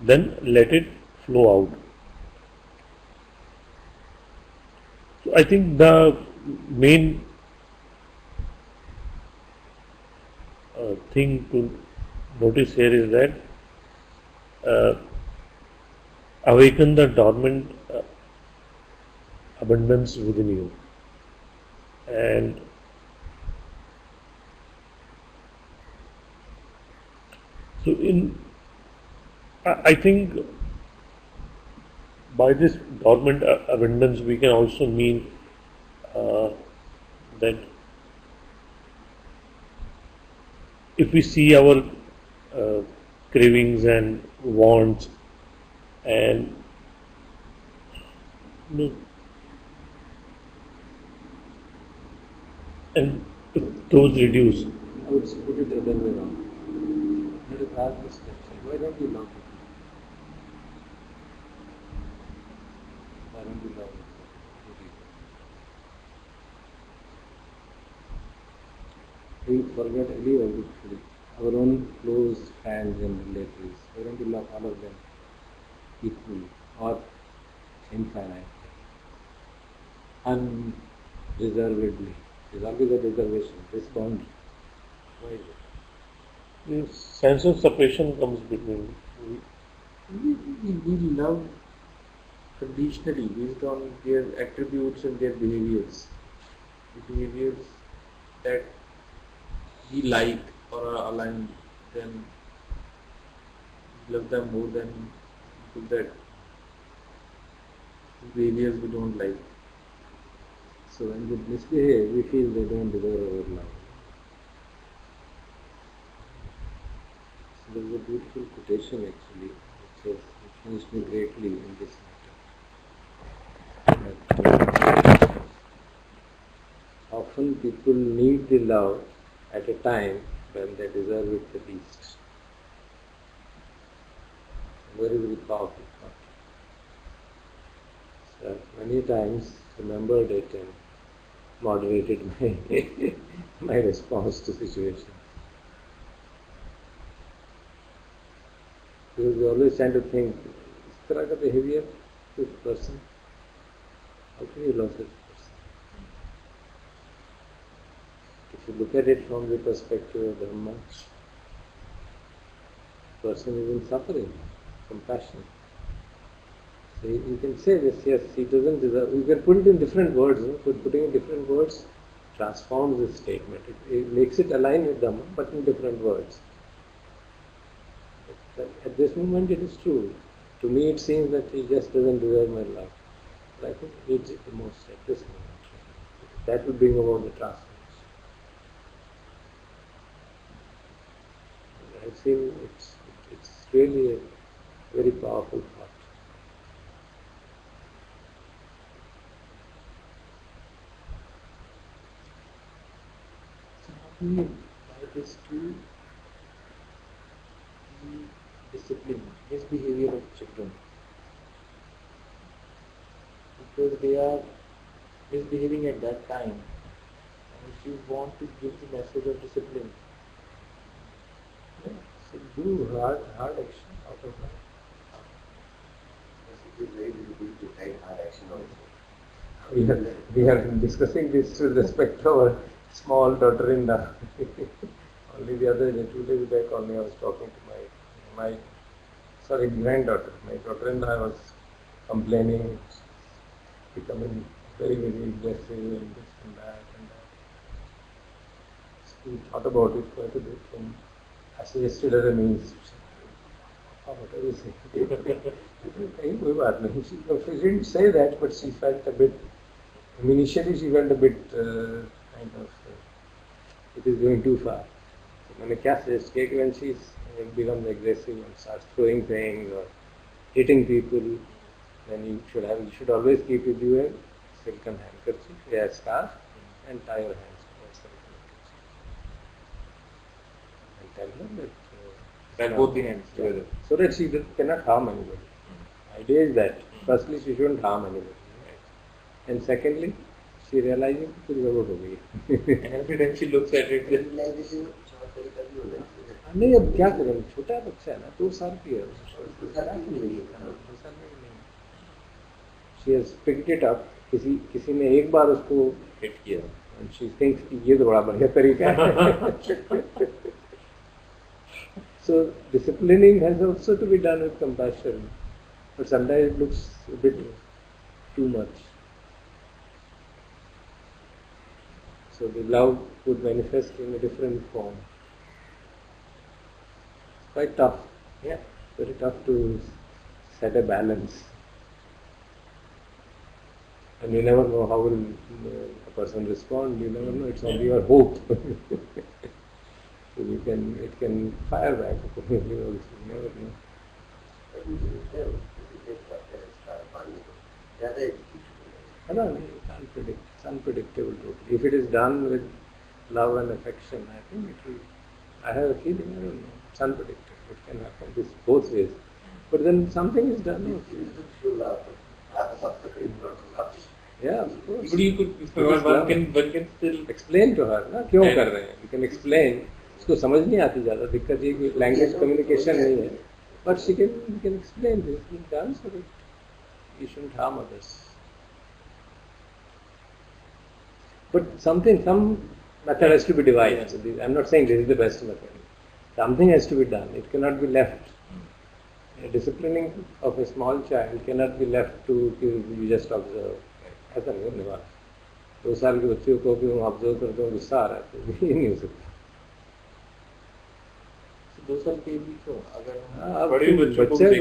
Then let it flow out. So I think the main thing to notice here is that awaken the dormant abundance within you. And so I think by this dormant abundance we can also mean that if we see our cravings and wants and and if those reduce. I would put it other way around. Let us ask this question: why don't you love people? Why don't you love people? We forget everybody, our own close friends and relatives. Why don't you love all of them equally or infinitely, unreservedly? There's always a reservation, this boundary. Why is it? The sense of separation comes between. We love conditionally based on their attributes and their behaviors. The behaviors that we like or are aligned, then we love them more than people that behaviors we don't like. So when they misbehave, we feel they don't deserve our love. So there's a beautiful quotation actually, which influenced me greatly in this matter. Often people need the love at a time when they deserve it the least. Very, very powerful thought. So many times remembered it and moderated my response to situation. Because we always tend to think, is this kind of behavior, this person, how can you love such a person? If you look at it from the perspective of Dhamma, the person is in suffering, compassion. So you can say this, yes, he doesn't deserve. You can put it in different words, but putting in different words transforms this statement. It makes it align with Dhamma, but in different words. But at this moment it is true. To me it seems that he just doesn't deserve my love. But I think he needs it the most at this moment. That will bring about the transformation. I feel it's really a very powerful thought. So how do you apply this to the discipline, misbehavior of children? Because they are misbehaving at that time, and if you want to give the message of discipline, So do hard action out of that. It is very difficult to take hard action also. We are discussing this with respect to our small daughter-in-law. Only the other day, 2 days back only I was talking to my granddaughter. My daughter-in-law was complaining, becoming very, very aggressive and this and that and that. So we thought about it quite a bit and I suggested her a means. What are you saying? She didn't say that, but she felt a bit, initially she felt a bit it is going too far. So when she becomes aggressive and starts throwing things or hitting people, then you should always keep with you a silken handkerchief, a scarf, and tie your hands to a silken handkerchief. And tell her that Like both the hands together. so that she cannot harm anybody. Idea is that firstly she shouldn't harm anybody, and secondly she realizes कि जरूरत हो गई. And every time she looks at it, नहीं अब क्या करें, छोटा बच्चा है ना, 2 साल की है. She has picked it up. किसी ने एक बार उसको hit किया. and she thinks कि ये तो बड़ा बढ़िया तरीका है. So disciplining has also to be done with compassion, but sometimes it looks a bit too much. So the love would manifest in a different form. It's quite tough. Yeah. Very tough to set a balance. And you never know how will a person respond. You never know. It's only your hope. So it can fire back. You never know. I don't know, you can't predict. It's unpredictable totally. If it is done with love and affection, I think it will. I have a feeling. I don't know. It's unpredictable. It can happen this both ways. But then something is done. Yeah, of course. But you could, one can still explain to her, ना क्यों कर रहे हैं? You can explain. उसको समझ नहीं आती ज़्यादा दिक्कत ये कि language communication नहीं है. But you can explain this. You done so that you shouldn't harm others. But some method has to be devised. I'm not saying this is the best method. Something has to be done. It cannot be left. Disciplining of a small child cannot be left to you just observe. ऐसा नहीं होने वाला. 2 साल के बच्चे को भी हम ऑब्जर्व करते हैं गुस्सा आ रहा है तो ये नहीं हो सकता. 2 साल के भी क्यों? अगर बड़े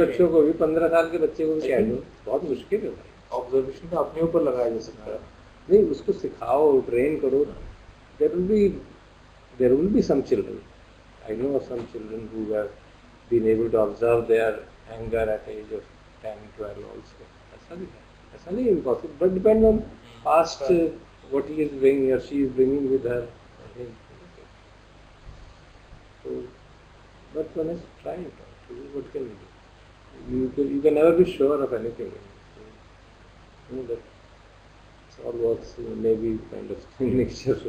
बच्चों को भी 15 साल के बच्चे को भी कह दो बहुत मुश्किल है. ऑब्जर्वेशन का अपने ऊपर लगाया जा सकता है. नहीं उसको सिखाओ ट्रेन करो. There will be some children. I know of some children who have been able to observe their anger at age of 10, 12 also. ऐसा नहीं impossible, but depend on past what he is bringing or she is bringing with her. So, but one has to try it. What can you do? You can never be sure of anything. You know that it's all works maybe kind of in nature.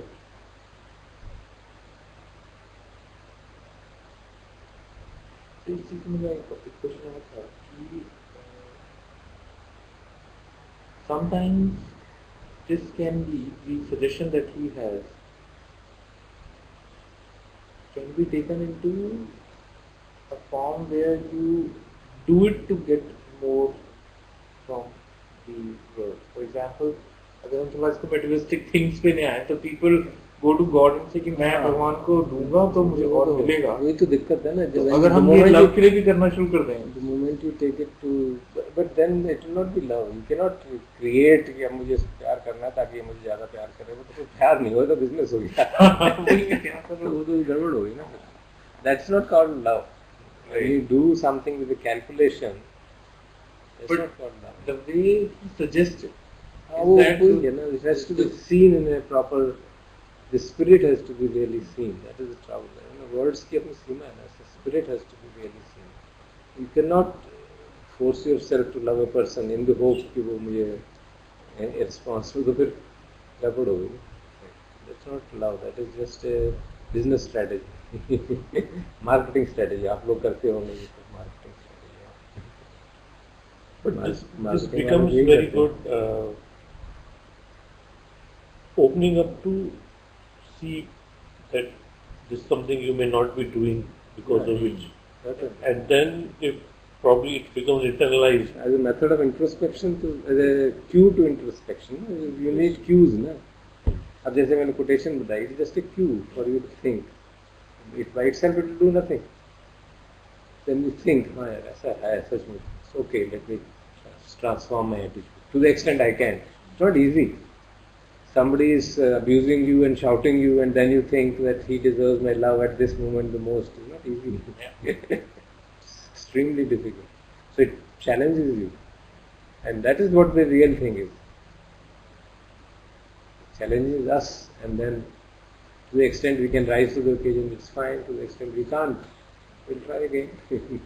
तो इस चीज में एक question आया था कि sometimes this can be the suggestion that he has can be taken into a form where you do it to get more from the world. For example, अगर हम थोड़ा इसको materialistic things पे नहीं आए तो people go to God and say कि मैं भगवान को दूंगा तो मुझे और मिलेगा. वही तो दिक्कत है ना. तो अगर हम ये love के लिए भी करना शुरू कर दें. The moment you take it to, but then it will not be love. You cannot create कि अब मुझे प्यार करना है ताकि ये मुझे ज़्यादा प्यार करे. वो तो प्यार नहीं होगा तो बिजनेस हो गया. वो तो गड़बड़ होगी ना. That's not called love. When you do something with a calculation, that's not called love. The way he suggested. It has to be seen in a proper. The spirit has to be really seen. That is the trouble. Words की अपनी सीमा है ना. The spirit has to be really seen. You cannot force yourself to love a person in the hope कि वो मुझे responsible तो फिर गड़बड़ होगी. That's not love. That is just a business strategy. Marketing strategy. आप लोग करते होंगे ये marketing strategy. But this becomes very good opening up to see that this is something you may not be doing because of which. And then if probably it becomes internalized. As a method of introspection, as a cue to introspection, you need cues. Na? अब जैसे मैंने quotation बताई, it's just a cue for you to think. It by itself it will do nothing. Then you think, हाँ यार ऐसा है सच में. It's okay, let me transform my attitude to the extent I can. It's not easy. Somebody is abusing you and shouting you, and then you think that he deserves my love at this moment the most. It's not easy. It's extremely difficult. So it challenges you, and that is what the real thing is. It challenges us, and then to the extent we can rise to the occasion, it's fine. To the extent we can't, we'll try again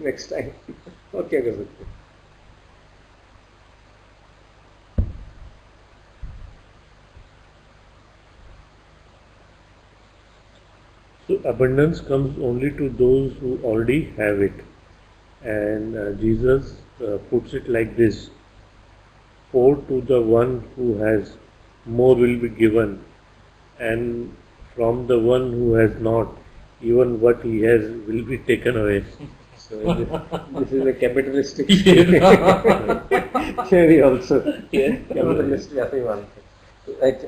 next time. और क्या कर सकते हैं? So abundance comes only to those who already have it, and Jesus puts it like this: "For to the one who has, more will be given, and from the one who has not, even what he has will be taken away. So this is a capitalistic theory also. Capitalist ऐसे ही मानते हैं.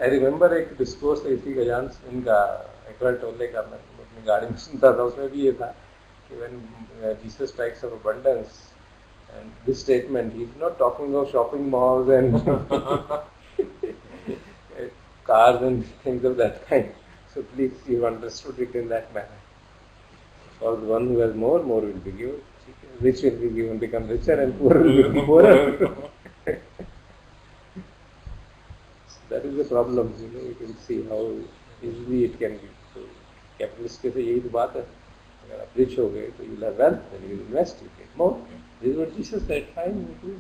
I remember एक discourse इसी गजान इनका एकबार टोले का मैं अपनी गाड़ी में सुनता था, उसमें भी ये था कि when Jesus strikes of abundance and this statement, he's not talking of shopping malls and cars and things of that kind. So please, you understood it in that manner. For the one who has more will be given. Rich will be given, become richer, and poor will be poorer. So that is the problem. You can see how easily it can be. So capitalist के से यही तो बात है. अगर आप rich हो गए तो you will have wealth, then you will invest, you get more. This is what Jesus said. Fine, you do.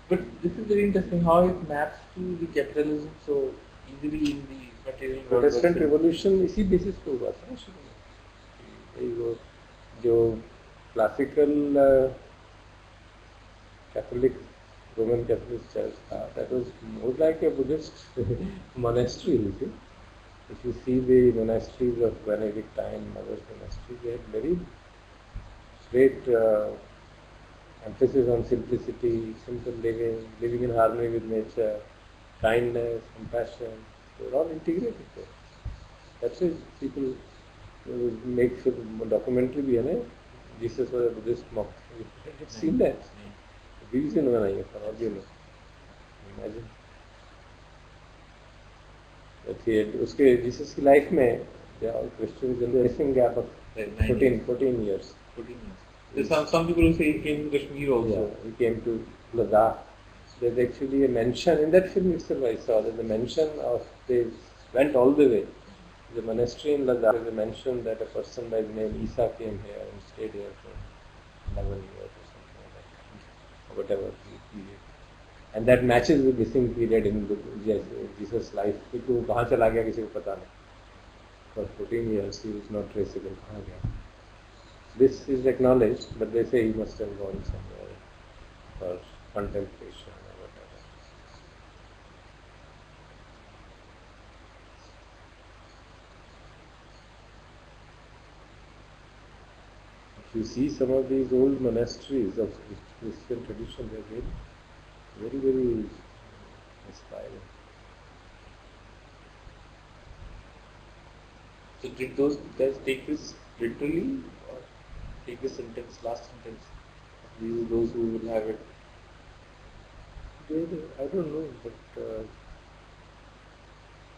But this is very interesting how it maps to the capitalism so easily in the material world. Protestant revolution इसी basis पे हुआ था शुरू में. वो जो classical Catholic Roman Catholic Church था, that was more like a Buddhist monastery. You see, if you see the monasteries of Benedictine Mothers monasteries, they had very great emphasis on simplicity, simple living in harmony with nature, kindness, compassion. They were all integrated there. That's why people make film documentary भी है ना, Jesus was a Buddhist monk. You've seen that. BBC ने बनाई है for audio में. Imagine. उसके Jesus की life में they are all Christians in the same gap of 14 years. 14 years. There's some people who say he came to Kashmir also. Yeah, he came to Ladakh. There's actually a mention in that film itself. I saw there's a mention of they went all the way. The monastery in Ladakh. There's a mention that a person by the name Isa came here and stayed here for 11 years or something like that, or whatever period. And that matches the missing period in Jesus' life. क्योंकि वो कहाँ चला गया किसी को पता नहीं. For 14 years he was not traceable. कहाँ गया? This is acknowledged, but they say he must have gone somewhere for contemplation or whatever. If you see some of these old monasteries of Christian tradition, they're very, very inspiring. So did those guys take this literally or take the sentence, last sentence? Those who will have it. I don't know, but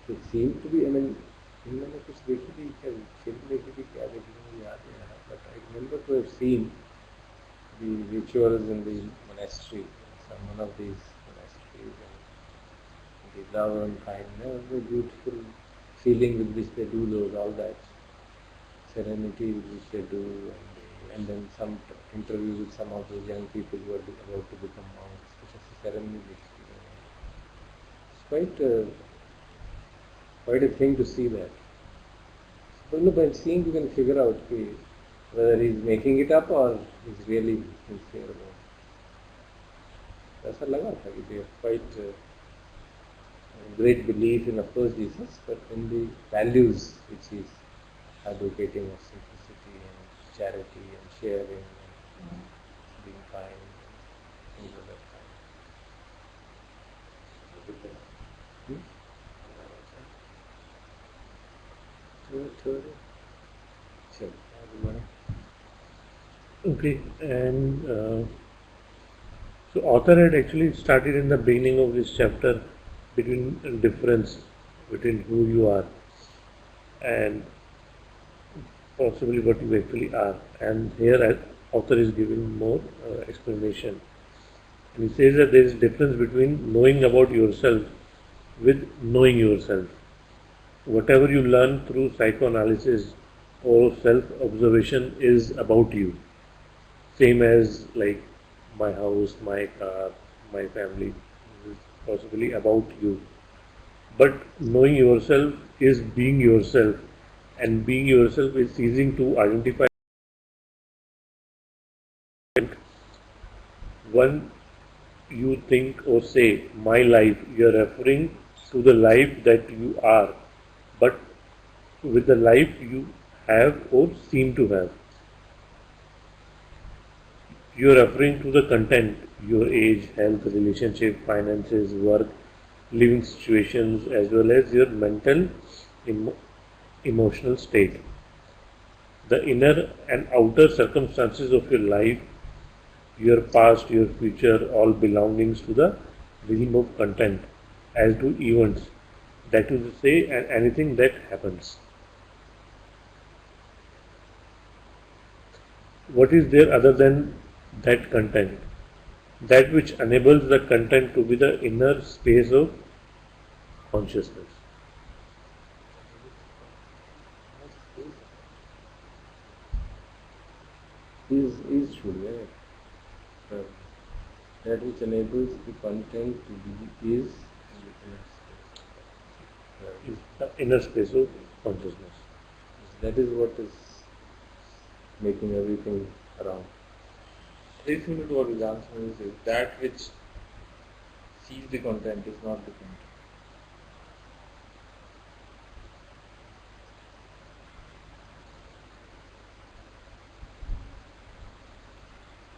it seemed to be, I mean, मैंने कुछ देखी थी, film देखी थी, क्या देखी थी मुझे याद नहीं आ रहा, but I remember to have seen the rituals in the monastery, one of these monasteries, and the love and kindness, the beautiful feeling with which they do those, all that serenity with which they do, and then some interview with some of those young people who are about to become monks, which is a ceremony. It's quite a thing to see that. But no, by seeing you can figure out whether he's making it up or he's really sincere about it. ऐसा लगा था कि they have quite great belief in, of course, Jesus, but in the values which he's advocating of simplicity and charity and sharing and being kind and things of that kind. Okay, and so author had actually started in the beginning of this chapter between difference between who you are and possibly what you actually are, and here author is giving more explanation, and he says that there is difference between knowing about yourself with knowing yourself. Whatever you learn through psychoanalysis or self-observation is about you. Same as like my house, my car, my family is possibly about you. But knowing yourself is being yourself, and being yourself is ceasing to identify. When you think or say my life, you are referring to the life that you are. but with the life you have or seem to have. You are referring to the content, your age, health, relationship, finances, work, living situations, as well as your mental, emotional state. The inner and outer circumstances of your life, your past, your future, all belongings to the realm of content, as do events, that is to say, anything that happens. What is there other than that content? That which enables the content to be the inner space of consciousness. Is true, yeah. That which enables the content to be is Is the inner space of consciousness. that is what is making everything around. Very similar to what Vedanta says, that which sees the content is not the content.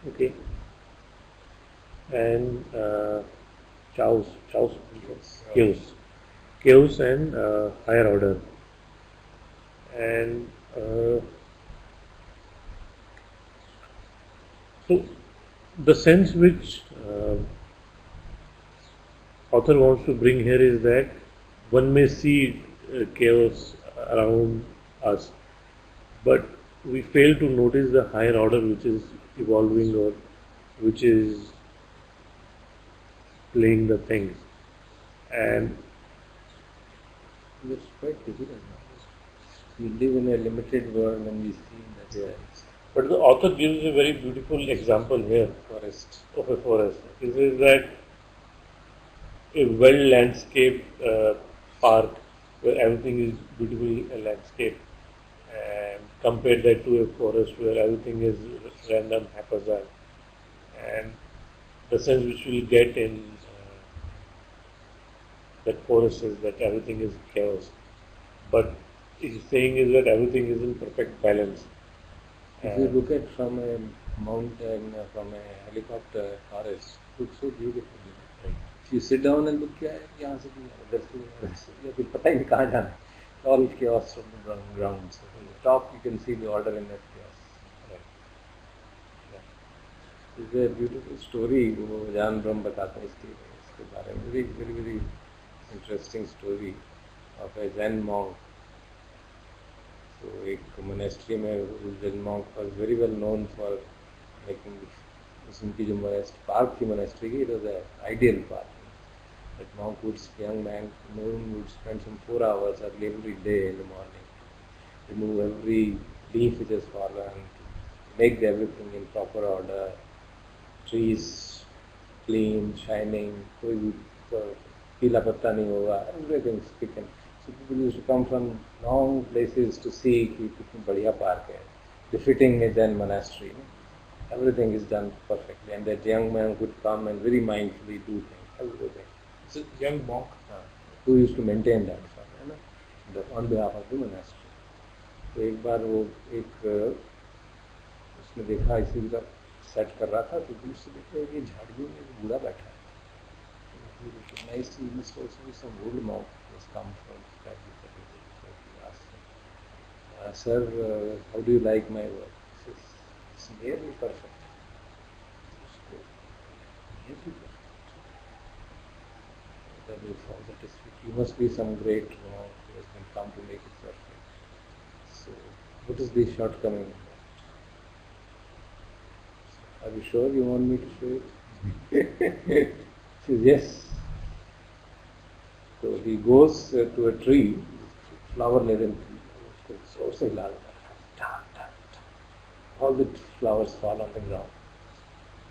Okay. And chaos and higher order. And so the sense which author wants to bring here is that one may see chaos around us, but we fail to notice the higher order which is evolving or which is playing the things. And It's quite difficult. We live in a limited world and we see that but the author gives a very beautiful example here forest. of a forest. He says that a well landscaped park where everything is beautifully landscaped, and compare that to a forest where everything is random, haphazard, and the sense which we get in that forest is that everything is chaos. But he's saying is that everything is in perfect balance. If you look at from a mountain, from a helicopter forest, it looks so beautiful. If you sit down and look, क्या है यहाँ से भी उधर से या फिर पता ही नहीं कहाँ जाना है. All chaos from the ground. So from the top you can see the order in that chaos. It's a beautiful story. वो जान ब्रह्म बताते हैं इसके बारे में. Very very very interesting story of a Zen monk. So एक monastery में Zen monk was very well known for making उनकी जो park थी monastery की, it was an ideal park. That monk would, young man, would spend some 4 hours every day in the morning, remove every leaf which has fallen, make everything in proper order, trees clean, shining, कोई भी पीला पत्ता नहीं होगा, everything is taken. So people used to come from long places to see कि कितनी बढ़िया park है, befitting a Zen monastery. Everything is done perfectly, and that young man could come and very mindfully do things, everything. It's a young monk. Who used to maintain that, है ना, on behalf of the monastery. तो एक बार वो उसने देखा इसी तरह set कर रहा था, तो दूसरे से देखा कि झाड़ियों में एक बूढ़ा बैठा है. Nice, he must also be some old monk who has come from study. Sir, how do you like my work? He says, it's nearly perfect. Nearly perfect. Then you found that you must be some great monk who has been come to make it perfect. So, what is the shortcoming? Are you sure you want me to show it? He says, yes. So he goes to a tree, flower-laden tree, so say loud. All the flowers fall on the ground.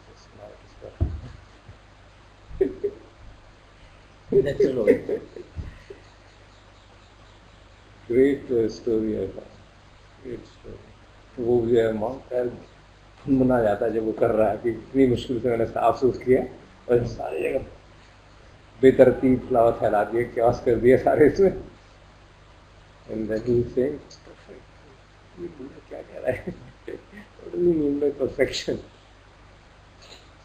He says, now it is perfect. Great story I found. Great story. वो जो है monk है, मना जाता है जब वो कर रहा है कि इतनी मुश्किल से मैंने साफ सूफ किया और सारी जगह बेतरतीब फ्लावर फैला दिए, chaos कर दिए सारे इसमें. And then he is saying, it's perfect. ये बंदा क्या कह रहा है? What do you mean by perfection?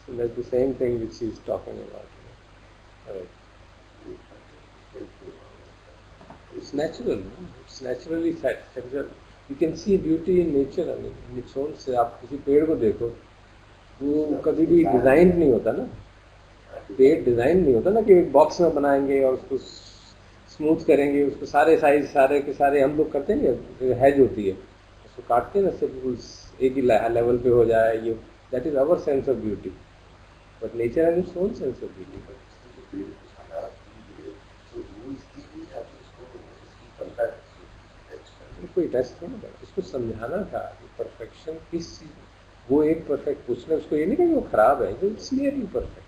So that's the same thing which he is talking about. It's natural. No? It's naturally sexual. You can see beauty in nature. I mean, in its own से आप किसी पेड़ को देखो, वो कभी भी design नहीं होता ना. पेड़ डिजाइन नहीं होता ना कि एक बॉक्स में बनाएंगे और उसको स्मूथ करेंगे, उसको सारे साइज सारे के सारे हम लोग करते हैं ना, हैज होती है, उसको काटते हैं ना, सब बिल्कुल एक ही लेवल पे हो जाए. ये that is our sense of beauty. But nature has its own sense of beauty. कोई टेस्ट नहीं था, उसको समझाना था परफेक्शन किस चीज. वो एक परफेक्ट उसने उसको ये नहीं कहा वो खराब है, it's nearly perfect.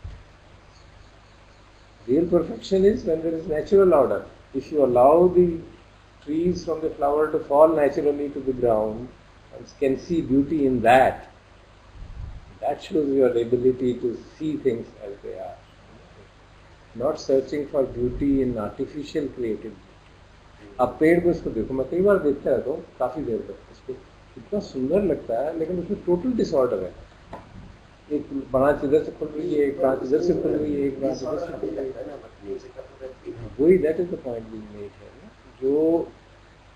Real perfection is when there is natural order. If you allow the trees from the flower to fall naturally to the ground and can see beauty in that, that shows your ability to see things as they are. Not searching for beauty in artificial creativity. अब पेड़ को इसको देखो, मैं कई बार देखता रहता हूँ काफी देर तक, इसको इतना सुंदर लगता है लेकिन उसमें टोटल डिसऑर्डर है. एक ब्रांच इधर से खुल रही है, एक ब्रांच इधर से खुल रही है, एक ब्रांच इधर से खुल रही है. वही that is the point being made है ना. जो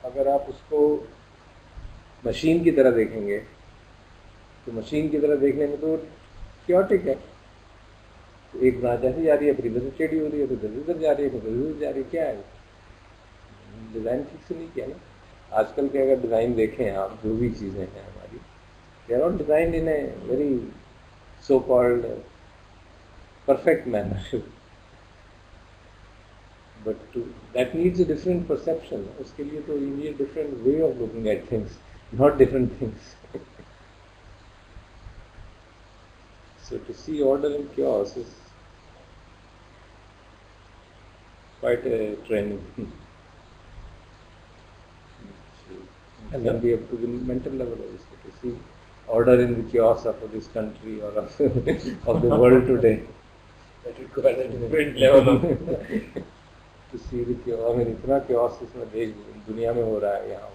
अगर आप उसको मशीन की तरह देखेंगे तो मशीन की तरह देखने में तो क्योटिक है. तो एक ब्रांच ऐसे जा रही है, फिर इधर से टेढ़ी हो रही है, फिर इधर जा रही है, फिर इधर जा रही है. क्या है? डिजाइन ठीक से नहीं किया ना. आजकल के अगर डिजाइन देखें आप, जो भी चीजें हैं हमारी, they are all design in a very so-called perfect manner. But that needs a different perception. उसके लिए तो you need a different way of looking at things, not different things. So to see order in chaos is quite a training. And can be up to the mental level also to see order in the chaos of this country or of the world today. That requires a different level of to see the chaos. I mean, इतना chaos इसमें देश दुनिया में हो रहा है. यहाँ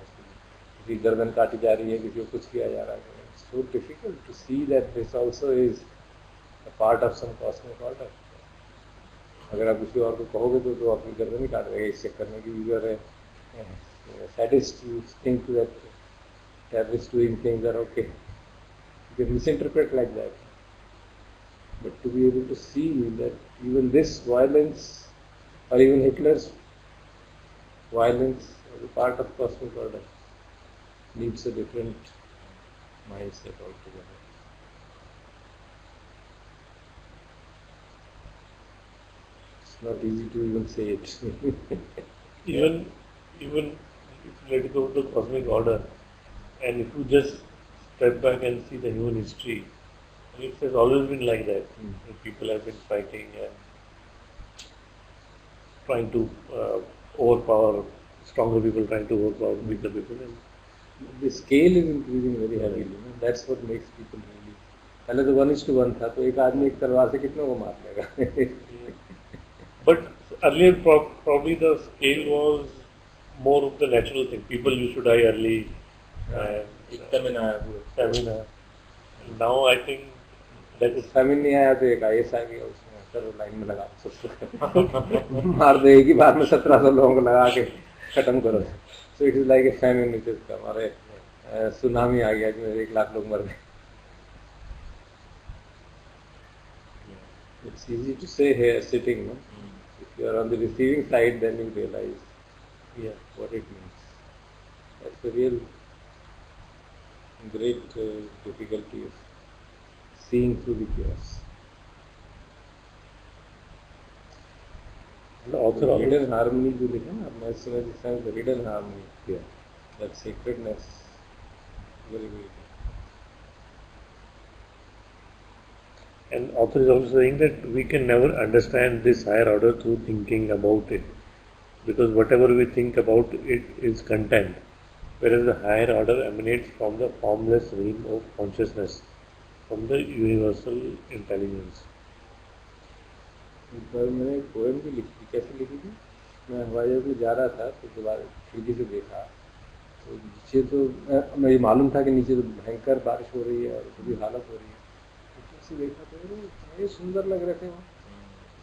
किसी गर्दन काटी जा रही है, किसी को कुछ किया जा रहा है. It's so difficult to see that this also is a part of some cosmic order. अगर आप किसी और को कहोगे तो अपनी गर्दन ही काट देगा इस चक्कर में कि you are a sadist. You think that terrorists doing things are okay. You can misinterpret like that. But to be able to see that even this violence or even Hitler's violence as a part of cosmic order needs a different mindset altogether. It's not easy to even say it. even if you let it go to cosmic order, and if you just step back and see the human history, it has always been like that. People have been fighting and trying to overpower, stronger people trying to overpower weaker people. And the scale is increasing very heavily. That's what makes people really. पहले तो 1:1 था, तो एक आदमी एक तलवार से कितनों को मार लेगा. But earlier probably the scale was more of the natural thing. People used to die early. Stamina. Now I think that is. Famine नहीं आया तो एक IS आ गया, उसमें चलो लाइन में लगा सबको मार दे, एक ही बार में 1700 लोगों को लगा के खत्म करो. So it is like a famine which has come. अरे सुनामी आ गया जिसमें 1 लाख लोग मर गए. It's easy to say here sitting, no? If you are on the receiving side, then you realize what it means. That's the real great difficulty of seeing through the chaos. The author The hidden harmony जो लिखा ना, मैं समझ सकता हूँ the hidden harmony here, that sacredness, very very. And author is also saying that we can never understand this higher order through thinking about it, because whatever we think about it is content, whereas the higher order emanates from the formless realm of consciousness, from the universal intelligence. एक बार मैंने एक poem भी लिखी, कैसे लिखी थी? मैं हवाई जहाज में जा रहा था तो दोबारा खिड़की से देखा तो नीचे तो मुझे मालूम था कि नीचे तो भयंकर बारिश हो रही है और बुरी हालत हो रही है। ऊपर से देखा तो इतने सुंदर लग रहे थे वो,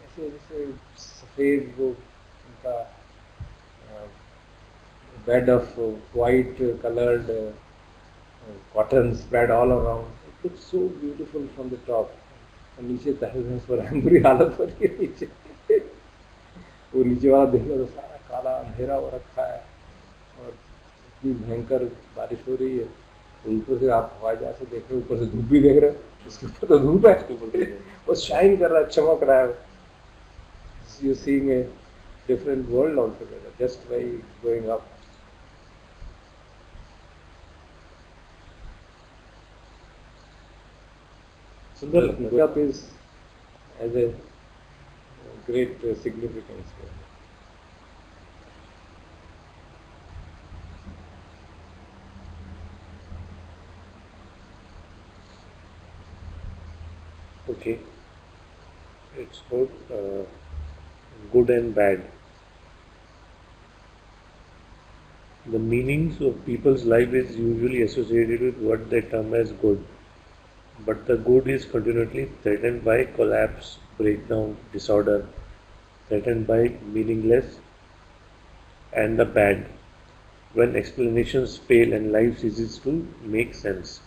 ऐसे जैसे सफ़ेद वो उनका bed of white colored cotton spread all around. It looks so beautiful from the top. और नीचे तहस पर बुरी हालत हो रही है नीचे। वो नीचे वाला देखना तो सारा काला अंधेरा हो रखा है और इतनी भयंकर बारिश हो रही है। तो ऊपर से आप हवाई जहाज से देख रहे हो, ऊपर से धूप भी देख रहे हो, उसके ऊपर तो धूप है, वो शाइन कर रहा है, चमक रहा है। You're seeing a different world altogether just by going up. सुंदर The लगता है। up is has a great significance. Okay, it's about good and bad. The meanings of people's life is usually associated with what they term as good, but the good is continually threatened by collapse, breakdown, disorder, threatened by meaningless, and the bad, when explanations fail and life ceases to make sense.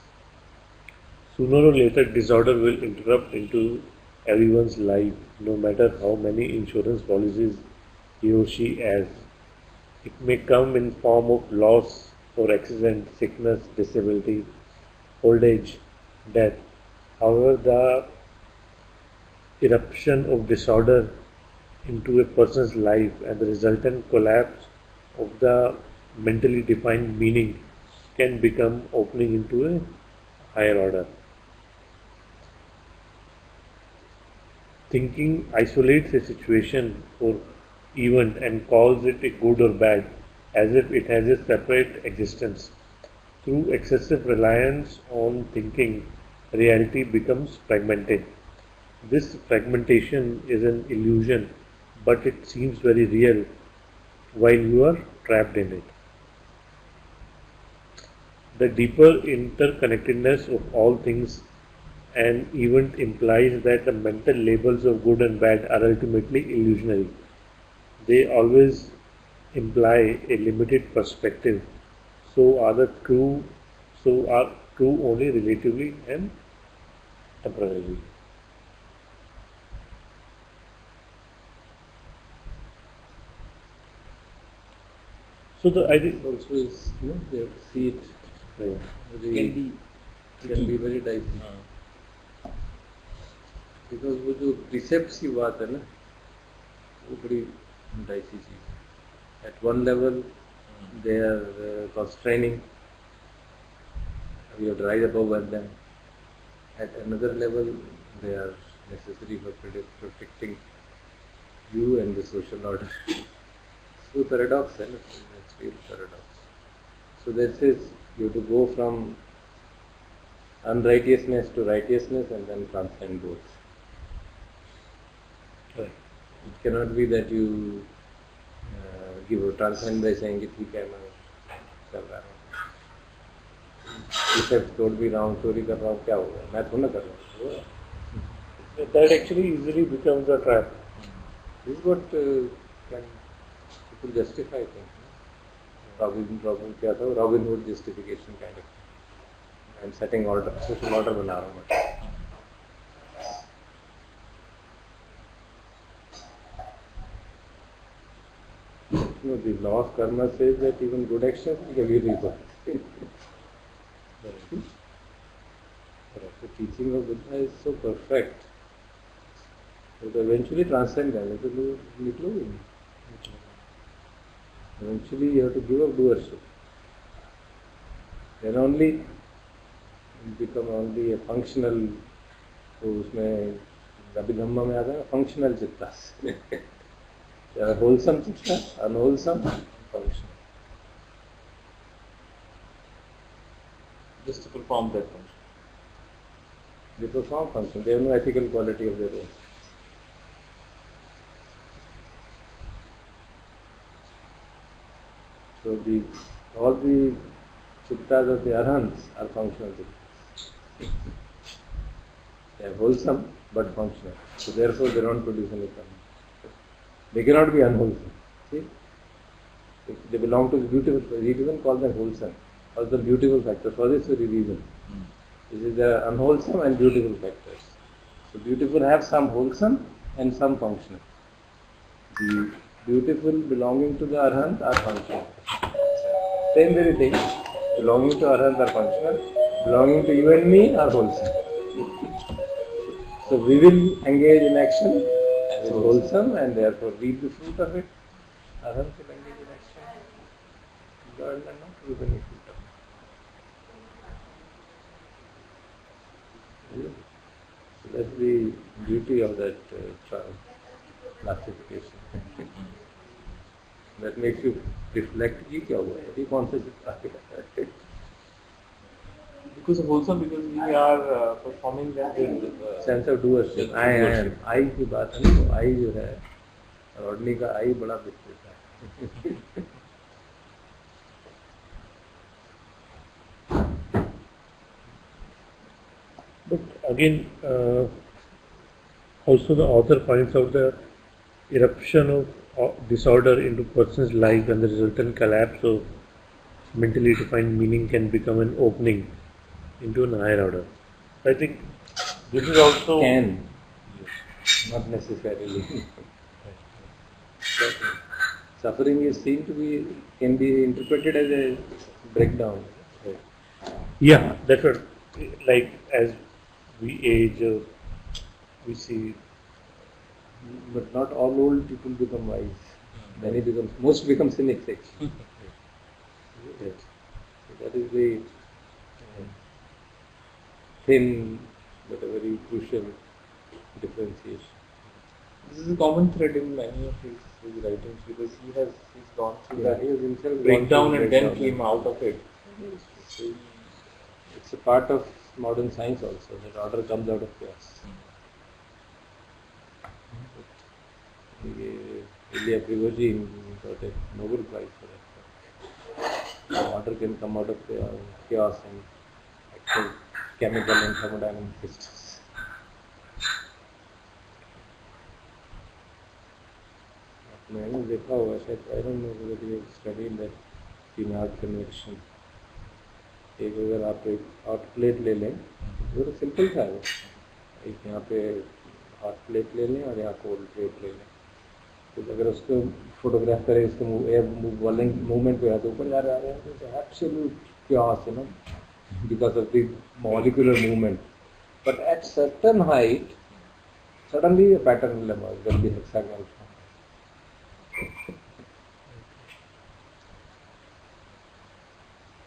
Sooner or later, disorder will interrupt into everyone's life, no matter how many insurance policies he or she has. It may come in form of loss or accident, sickness, disability, old age, death. However, the eruption of disorder into a person's life and the resultant collapse of the mentally defined meaning can become opening into a higher order. Thinking isolates a situation or event and calls it a good or bad as if it has a separate existence. Through excessive reliance on thinking, reality becomes fragmented. This fragmentation is an illusion, but it seems very real while you are trapped in it. The deeper interconnectedness of all things and event implies that the mental labels of good and bad are ultimately illusionary. They always imply a limited perspective, so are true only relatively and temporarily. So the idea Also is, they have to see it very, can be very dicey. Because वो जो precepts की बात है ना, वो बड़ी dicey चीज़ है. At one level, they are constraining. You have to rise above them. At another level, they are necessary for protecting you and the social order. So paradox, है ना? That's real paradox. So that says you have to go from unrighteousness to righteousness and then transcend both. Right. It cannot be that you give a transcend by saying कि ठीक है मैं कर रहा हूँ, precept तोड़ भी रहा हूँ, चोरी कर रहा हूँ, क्या होगा? मैं थोड़ा ना कर रहा हूँ. that actually easily becomes a trap. This is what can people justify things. Robin क्या था? Robin Hood justification kind of. I'm setting order, social order बना रहा हूँ. No, the law of karma says that even good actions will give you rebirth. The teaching of Buddha is so perfect that eventually transcend that. तो निकलोगे नहीं. Eventually you have to give up doership. Then only you become only a functional. तो उसमें अभिधम्मा में आता है functional चित्ता. Wholesome चित्ता, unwholesome, functional. Just to perform that function. They perform function. They have no ethical quality of their own. So all the chittas of the arhants are functional chittas. They are wholesome but functional. So therefore they don't produce any karma. They cannot be unwholesome. See? They belong to the beautiful. He doesn't call them wholesome. Or the beautiful factors for this very reason. This is the unwholesome and beautiful factors. So beautiful have some wholesome and some functional. The beautiful belonging to the arhant are functional. Same very thing. Belonging to arhant are functional. Belonging to you and me are wholesome. So we will engage in action with wholesome and therefore reap the fruit of it. Arhant will engage in action. God will not reap any fruit of it. So that's the beauty of that classification. That makes you reflect कि क्या हुआ है, ये कौन सा चित्त है? Because of wholesome, because we are performing that Sense of doership. I की बात है ना, I जो है, रॉडनी का I बड़ा विस्तृत है. But again, also the author points out the eruption of disorder into person's life and the resultant collapse of mentally defined meaning can become an opening into an higher order. I think this is also Can, not necessarily. Suffering is seen to be, can be interpreted as a breakdown. yeah, that's what, like as we age, we see. But not all old people become wise. Many become, most become cynics actually. Yes. So that is the thin but a very crucial differentiation. This is a common thread in many of his writings because he's gone through Yeah, that he has himself breakdown gone through and then breakdown. came out of it. So it's a part of modern science also, that order comes out of chaos. Ilya Prigozhin got a Nobel Prize for that. Order can come out of chaos and actual chemical and thermodynamic systems. मैंने देखा होगा शायद, I don't know whether you have studied that Pinard convection. एक अगर आप एक hot plate ले लें, वो तो सिंपल था वो, एक यहाँ पे हॉट प्लेट ले लें और यहाँ कोल्ड प्लेट ले लें, तो अगर उसको फोटोग्राफ करें, उसको मूवमेंट पे तो ऊपर जा रहा है, तो absolute chaos, you know, because of the molecular movement. But at certain height, suddenly a pattern will emerge, there will be hexagonal form.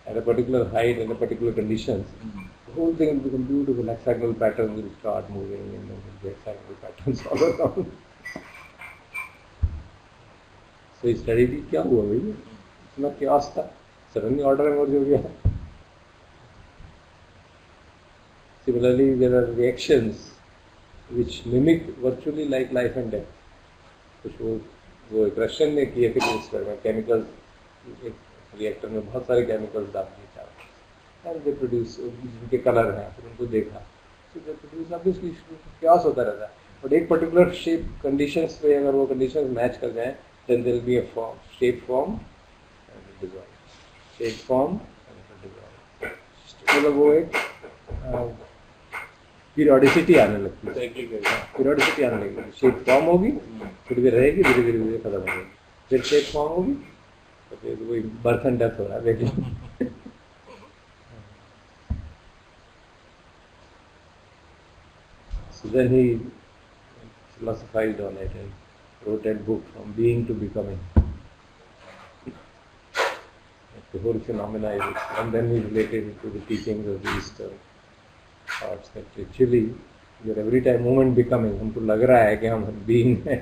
At a particular height and a particular conditions, the whole thing will become beautiful. Hexagonal patterns will start moving, and then the hexagonal patterns all around. So he studied it, क्या हुआ भाई? इतना chaos था, suddenly order emerge हो गया. Similarly, there are reactions which mimic virtually like life and death. कुछ वो एक रशियन ने किए थे एक्सपेरिमेंट, केमिकल्स एक रिएक्टर में बहुत सारे केमिकल्स डाल दिए चारों, एंड दे प्रोड्यूस, जिनके कलर हैं, फिर उनको देखा, तो दे प्रोड्यूस, ऑब्वियसली chaos होता रहता है, बट एक पर्टिकुलर शेप कंडीशंस पे अगर वो कंडीशंस मैच कर जाएं, then there will be a form, shape form and dissolve, shape form and dissolve, मतलब वो एक पीरियोडिसिटी आने लगती है, पीरियोडिसिटी आने लगती है, शेप फॉर्म होगी, थोड़ी देर रहेगी, धीरे धीरे धीरे खत्म हो जाएगी, फिर शेप फॉर्म होगी, तो फिर वही बर्थ एंड डेथ हो रहा है, देखिए. So then he philosophized on it and wrote that book, From Being to Becoming. The whole phenomena is, and then he related it to the teachings of the Eastern thoughts that actually your every time moment becoming, हमको लग रहा है कि हम being हैं.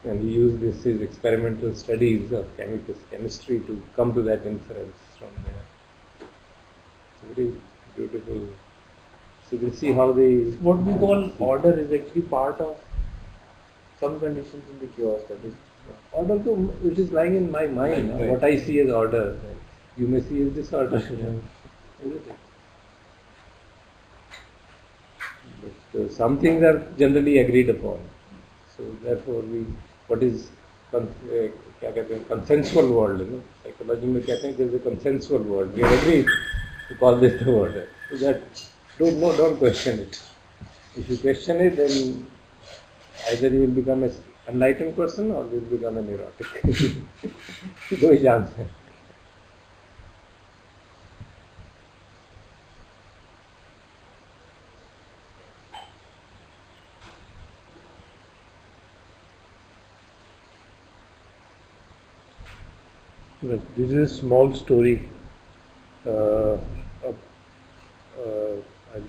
And he used this his experimental studies of chemistry to come to that inference from there. It's very beautiful. So you can see how the What we call order is actually part of some conditions in the chaos, that is Order to it is lying in my mind. Right. What I see as order, you may see as disorder. Isn't it? But some things are generally agreed upon. So therefore, what is क्या कहते हैं consensual world, psychology में कहते हैं there is a consensual world. We agree to call this the world. So that don't question it. If you question it, then either you will become an enlightened person or you will become a neurotic. दो ही chance है. This is a small story. I'll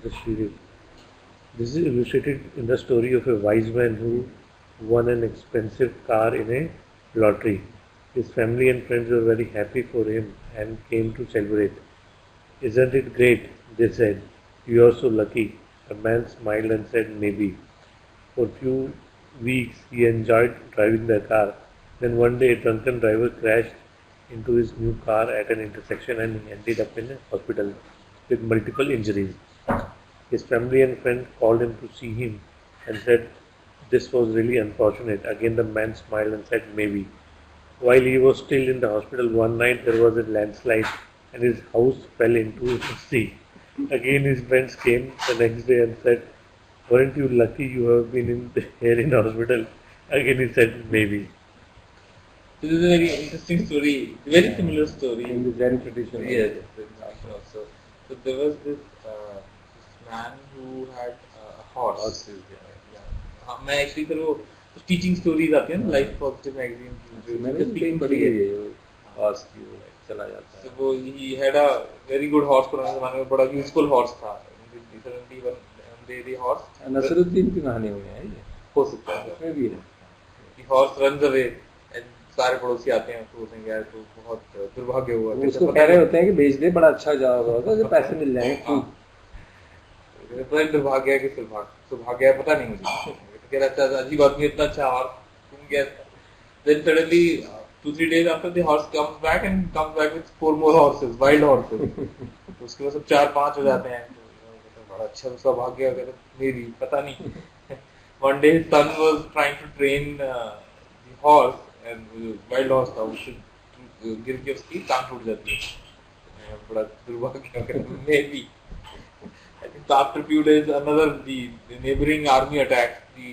just read it. This is illustrated in the story of a wise man who won an expensive car in a lottery. His family and friends were very happy for him and came to celebrate. Isn't it great? They said. You are so lucky. The man smiled and said, maybe. For a few weeks he enjoyed driving the car. Then one day a drunken driver crashed into his new car at an intersection and he ended up in a hospital with multiple injuries. His family and friends called him to see him and said this was really unfortunate. Again the man smiled and said maybe. While he was still in the hospital one night there was a landslide and his house fell into the sea. Again his friends came the next day and said, weren't you lucky you have been here in hospital? Again he said maybe. So this is a very interesting story, very similar story. In the Zen tradition. Yes. Also. So there was this man who had a horse. Horses, हाँ, मैं actually फिर वो teaching stories आती है ना life positive magazine मैंने भी कहीं पढ़ी है ये हॉर्स की वो चला जाता है. So वो he had a very good horse पुराने ज़माने में बड़ा useful horse था. The horse. नसरुद्दीन की कहानी में है ये. हो सकता है. उसमें भी है. The horse runs away and सारे पड़ोसी आते हैं तो बोलते हैं यार तो बहुत दुर्भाग्य हुआ. उसको कह रहे होते हैं कि बेच दे बड़ा अच्छा जॉब होगा जो पैसे मिल जाएंगे. तो दुर्भाग्य है कि सौभाग्य है पता नहीं मुझे. कह रहा था अजीब आदमी इतना अच्छा और तुम क्या. Then suddenly 2-3 days after the horse comes back with 4 more horses, wild horses. तो उसके बाद सब 4-5 हो जाते हैं. बड़ा अच्छा सौभाग्य है मेरी पता नहीं. One day his son was trying to train the horse and wild horse था उससे गिर के उसकी टांग टूट जाती है. बड़ा दुर्भाग्य है maybe. I think after a few days the neighboring army attacked the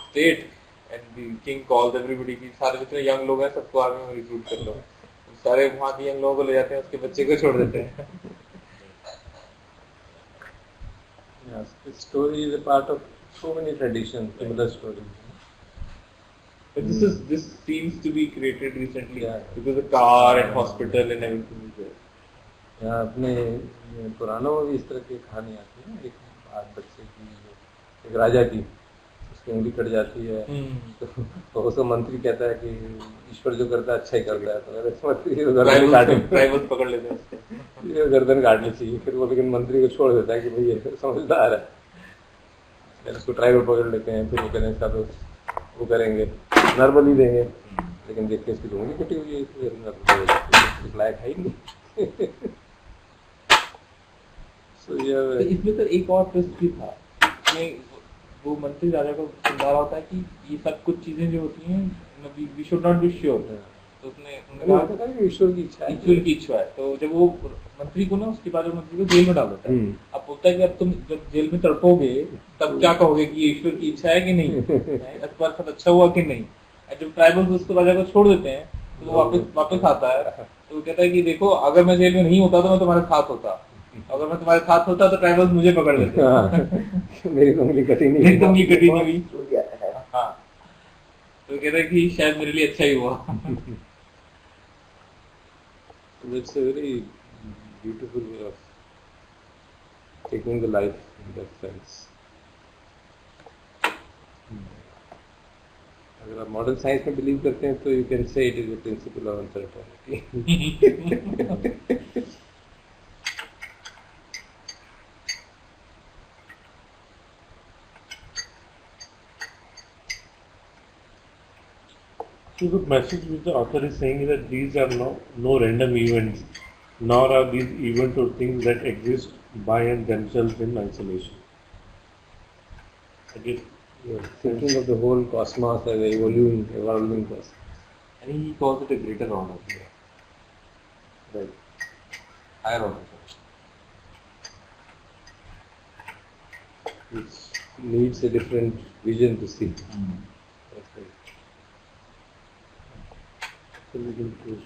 state and the king calls everybody कि सारे जितने young लोग हैं सबको आर्मी में रिक्रूट कर लो. सारे वहाँ के young लोगों को ले जाते हैं उसके बच्चे को छोड़ देते हैं. Yes, this story is a part of so many traditions, similar stories. But this seems to be created recently because the car and hospital and everything is there. यहाँ अपने पुराणों में भी इस तरह की कहानी आती है. एक बात बच्चे की, एक राजा की, उसकी उंगली कट जाती है तो उसको मंत्री कहता है कि ईश्वर जो करता है अच्छा ही करता है. तो मंत्री ड्राइवर पकड़ लेते हैं ये गर्दन काटनी चाहिए. फिर वो लेकिन मंत्री को छोड़ देता है कि भाई ये समझदार है. उसको ड्राइवर पकड़ लेते हैं. फिर वो कहते हैं इसका तो वो करेंगे नर्मली देंगे लेकिन देखते हैं इसकी उंगली कटी हुई है इस लायक है ही नहीं. तो इसमें तो एक और ट्विस्ट भी था कि वो मंत्री राजा को समझा रहा होता है कि ये सब कुछ चीजें जो होती हैं we should not be sure. तो उसने कहा ईश्वर की इच्छा है. तो जब वो मंत्री को ना उसके बाद मंत्री को जेल में डाल देता है. अब बोलता है कि अब तुम जब जेल में तड़पोगे तब क्या कहोगे कि ईश्वर की इच्छा है कि नहीं, तुम्हारे साथ अच्छा हुआ कि नहीं. जब ट्राइबल्स उसको राजा को छोड़ देते हैं तो वो वापस आता है. तो वो कहता है कि देखो अगर मैं जेल में नहीं होता तो मैं तुम्हारे साथ होता. अगर मैं तुम्हारे साथ होता तो ट्राइबल्स मुझे पकड़ लेते. मेरी उंगली कटी नहीं हुई. हाँ तो कहता है कि शायद मेरे लिए अच्छा ही हुआ. It's a very beautiful way of taking the life in that sense. अगर आप मॉडर्न साइंस में बिलीव करते हैं तो you can say it is the principle of uncertainty. So the message which the author is saying is that these are no random events, nor are these events or things that exist by and themselves in isolation. I guess You're thinking of the whole cosmos as a evolving cosmos. And he calls it a greater order. Right. Higher order. Which needs a different vision to see. That's right. so we can close.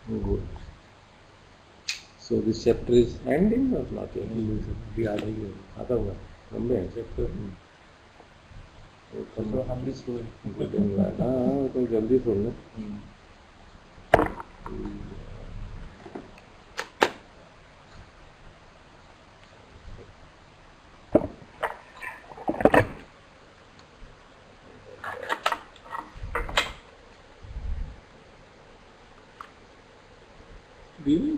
Good. So this chapter is ending or not yet? अभी आधा ही होगा. आधा हुआ. लंबे हैं chapter. So हम भी slow हाँ तो जल्दी छोड़ना. Really?